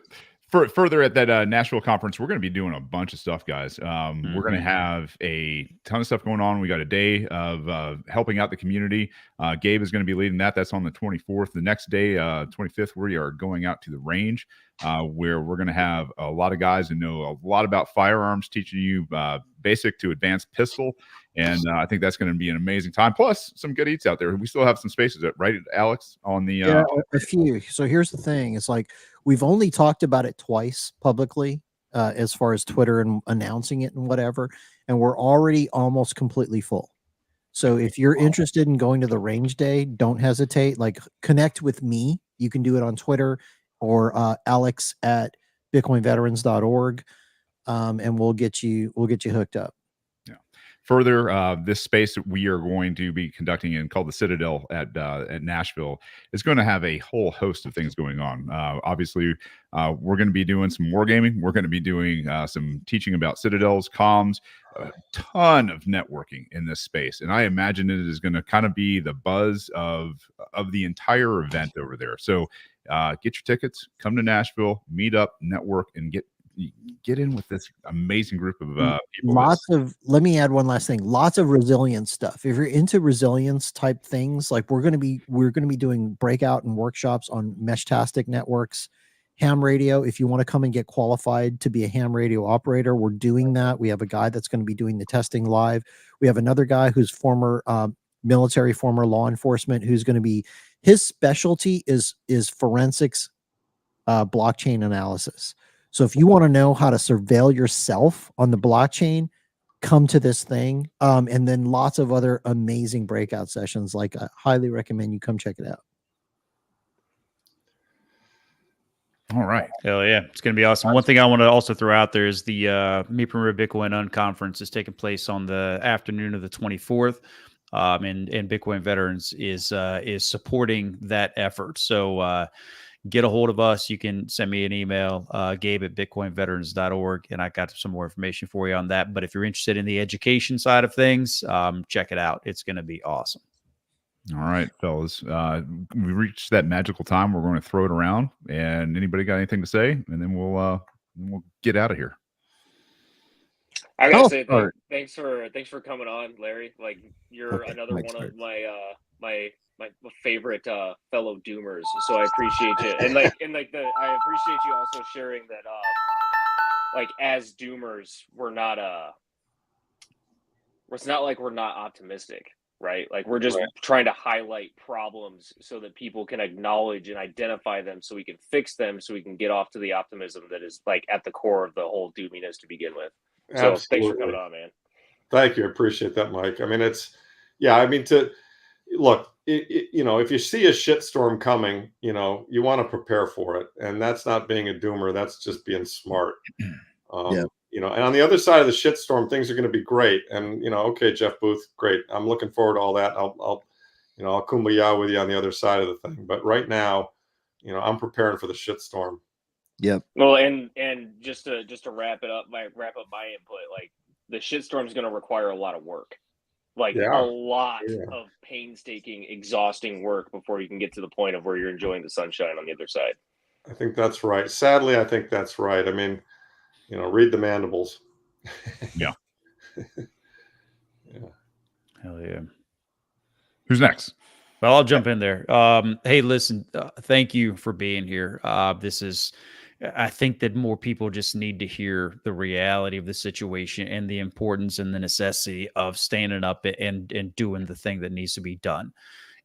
further at that Nashville conference, we're going to be doing a bunch of stuff, guys. We're going to have a ton of stuff going on. We got a day of helping out the community. Gabe is going to be leading that. That's on the 24th. The next day, 25th, we are going out to the range where we're going to have a lot of guys who know a lot about firearms, teaching you basic to advanced pistol. And I think that's going to be an amazing time. Plus, some good eats out there. We still have some spaces, right, Alex? On the a few. So here's the thing: it's like we've only talked about it twice publicly, as far as Twitter and announcing it and whatever, and we're already almost completely full. So if you're interested in going to the range day, don't hesitate. Like, connect with me. You can do it on Twitter or Alex at bitcoinveterans.org, and we'll get you hooked up. Further, this space that we are going to be conducting in called the Citadel at Nashville is going to have a whole host of things going on. Obviously, we're going to be doing some wargaming. We're going to be doing some teaching about Citadels, comms, a ton of networking in this space. And I imagine it is going to kind of be the buzz of the entire event over there. So get your tickets, come to Nashville, meet up, network, and get in with this amazing group of people. Let me add one last thing. Lots of resilience stuff. If you're into resilience type things, like we're going to be doing breakout and workshops on Meshtastic networks, ham radio. If you want to come and get qualified to be a ham radio operator, we're doing that. We have a guy that's going to be doing the testing live. We have another guy who's former military, former law enforcement, who's going to be, his specialty is forensics, blockchain analysis. So if you want to know how to surveil yourself on the blockchain, come to this thing. And then lots of other amazing breakout sessions. Like, I highly recommend you come check it out. All right. Hell yeah. It's going to be awesome. One thing I want to also throw out there is the Me Premier Bitcoin Unconference is taking place on the afternoon of the 24th. And Bitcoin Veterans is supporting that effort. So, get a hold of us. You can send me an email, Gabe at bitcoinveterans.org, and I got some more information for you on that. But if you're interested in the education side of things, check it out. It's going to be awesome. All right, fellas. We reached that magical time. We're going to throw it around, and anybody got anything to say? And then we'll get out of here. I gotta say thanks for coming on, Larry. Like, you're another one of my favorite fellow doomers, so I appreciate you. And I appreciate you also sharing that like, as doomers, it's not like we're not optimistic. right? Like we're just Right. trying to highlight problems so that people can acknowledge and identify them so we can fix them so we can get off to the optimism that is like at the core of the whole doominess to begin with. So thanks for coming Absolutely. on, man. Thank you. I appreciate that, Mike. I mean, I mean, to look, you know, if you see a shitstorm coming, you know, you want to prepare for it. And that's not being a doomer. That's just being smart. Yeah. You know, and on the other side of the shitstorm, things are going to be great. And, you know, okay, Jeff Booth, great. I'm looking forward to all that. I'll kumbaya with you on the other side of the thing. But right now, you know, I'm preparing for the shitstorm. Yep. Well, and just to wrap up my input, like the shitstorm is going to require a lot of work, like a Yeah. lot Yeah. of painstaking, exhausting work before you can get to the point of where you're enjoying the sunshine on the other side. I think that's right. Sadly, I think that's right. I mean, you know, read the mandibles. Yeah. Yeah. Hell yeah. Who's next? Well, I'll jump in there. Hey, listen, thank you for being here. I think that more people just need to hear the reality of the situation and the importance and the necessity of standing up and doing the thing that needs to be done.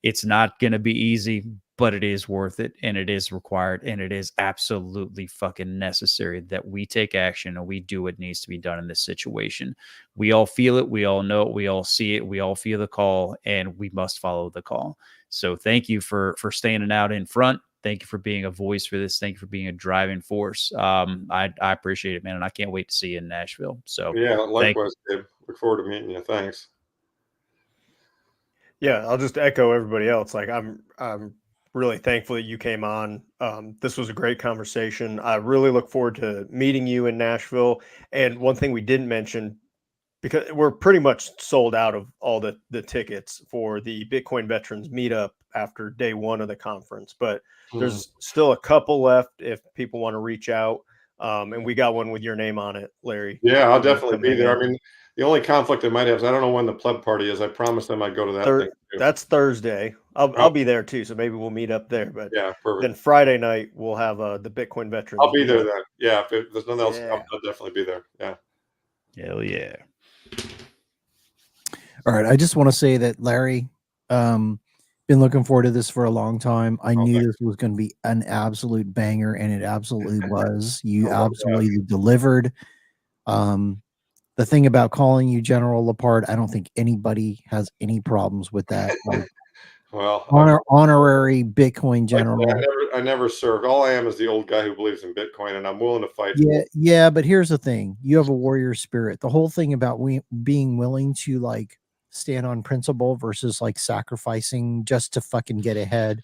It's not going to be easy, but it is worth it, and it is required, and it is absolutely fucking necessary that we take action and we do what needs to be done in this situation. We all feel it. We all know it. We all see it. We all feel the call, and we must follow the call. So thank you for standing out in front. Thank you for being a voice for this. Thank you for being a driving force. I appreciate it, man, and I can't wait to see you in Nashville. So Yeah, likewise, Dave. Look forward to meeting you. Thanks. Yeah, I'll just echo everybody else. Like I'm really thankful that you came on. This was a great conversation. I really look forward to meeting you in Nashville. And one thing we didn't mention, because we're pretty much sold out of all the tickets for the Bitcoin Veterans meetup after day one of the conference, but there's still a couple left if people want to reach out. And we got one with your name on it, Larry. Yeah, I'll If you definitely come be hang there. out. I mean, the only conflict I might have is I don't know when the pleb party is. I promised them I'd go to that thing too. That's Thursday. I'll be there too, so maybe we'll meet up there. But Yeah, perfect. then Friday night we'll have the Bitcoin Veterans. I'll be there meetup. then. Yeah, if there's nothing else, Yeah. I'll definitely be there. Yeah. hell yeah. All right. I just want to say that Larry, been looking forward to this for a long time. I knew this was going to be an absolute banger, and it absolutely was. You absolutely delivered. The thing about calling you General Lepard, I don't think anybody has any problems with that. Like, Well, honorary Bitcoin general. I never served. All I am is the old guy who believes in Bitcoin, and I'm willing to fight. Yeah, yeah, but here's the thing: you have a warrior spirit. The whole thing about being willing to like stand on principle versus like sacrificing just to fucking get ahead,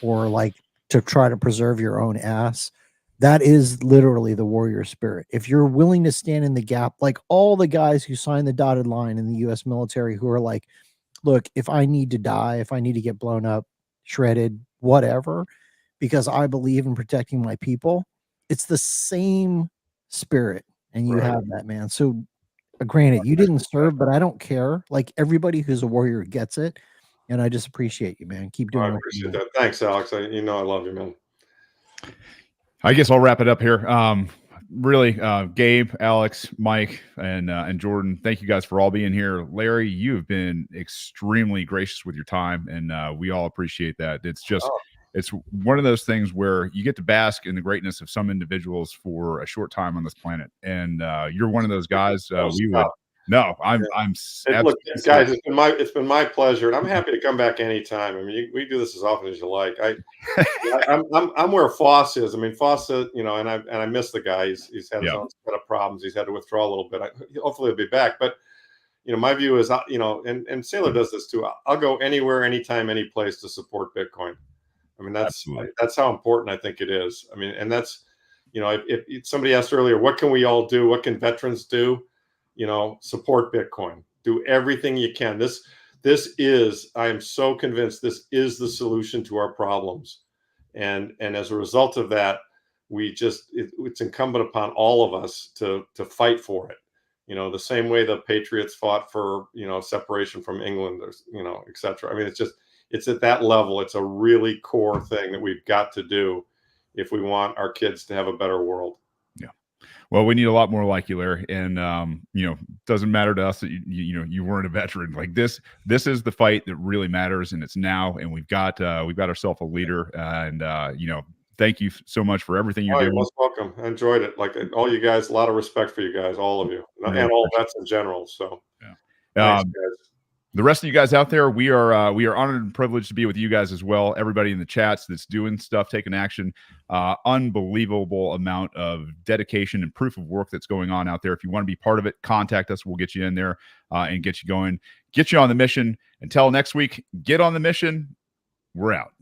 or like to try to preserve your own ass. That is literally the warrior spirit. If you're willing to stand in the gap, like all the guys who signed the dotted line in the U.S. military, who are like, look, if I need to die, if I need to get blown up, shredded, whatever, because I believe in protecting my people, it's the same spirit. And you have that, man. So granted, you didn't serve, but I don't care. Like everybody who's a warrior gets it. And I just appreciate you, man. Keep doing I what appreciate you do. that. Thanks, Alex. You know I love you, man. I guess I'll wrap it up here. Really, Gabe, Alex, Mike, and Jordan, thank you guys for all being here. Larry, you have been extremely gracious with your time, and we all appreciate that. It's just, it's one of those things where you get to bask in the greatness of some individuals for a short time on this planet, and you're one of those guys. I'm look, guys, it's been my pleasure, and I'm happy to come back anytime. I mean, we do this as often as you like. I'm where Foss is. I mean, Foss, you know, and I miss the guy. He's had his own set of problems. He's had to withdraw a little bit. Hopefully, he'll be back. But you know, my view is, you know, and Saylor does this too. I'll go anywhere, anytime, any place to support Bitcoin. I mean, that's how important I think it is. I mean, and that's, you know, if somebody asked earlier, what can we all do? What can veterans do? You know, support Bitcoin. Do everything you can. This is, I am so convinced, this is the solution to our problems. And as a result of that, it's incumbent upon all of us to fight for it. You know, the same way the Patriots fought for, you know, separation from England, or, you know, et cetera. I mean, it's at that level. It's a really core thing that we've got to do if we want our kids to have a better world. Yeah. Well, we need a lot more like you, Larry. And doesn't matter to us that you weren't a veteran. Like this is the fight that really matters, and it's now. And we've got ourselves a leader. Thank you so much for everything you're doing. You're most welcome. I enjoyed it. Like all you guys, a lot of respect for you guys, all of you, and all vets in general. So, thanks, guys. The rest of you guys out there, we are honored and privileged to be with you guys as well. Everybody in the chats that's doing stuff, taking action, unbelievable amount of dedication and proof of work that's going on out there. If you want to be part of it, contact us. We'll get you in there and get you going, get you on the mission. Until next week, get on the mission. We're out.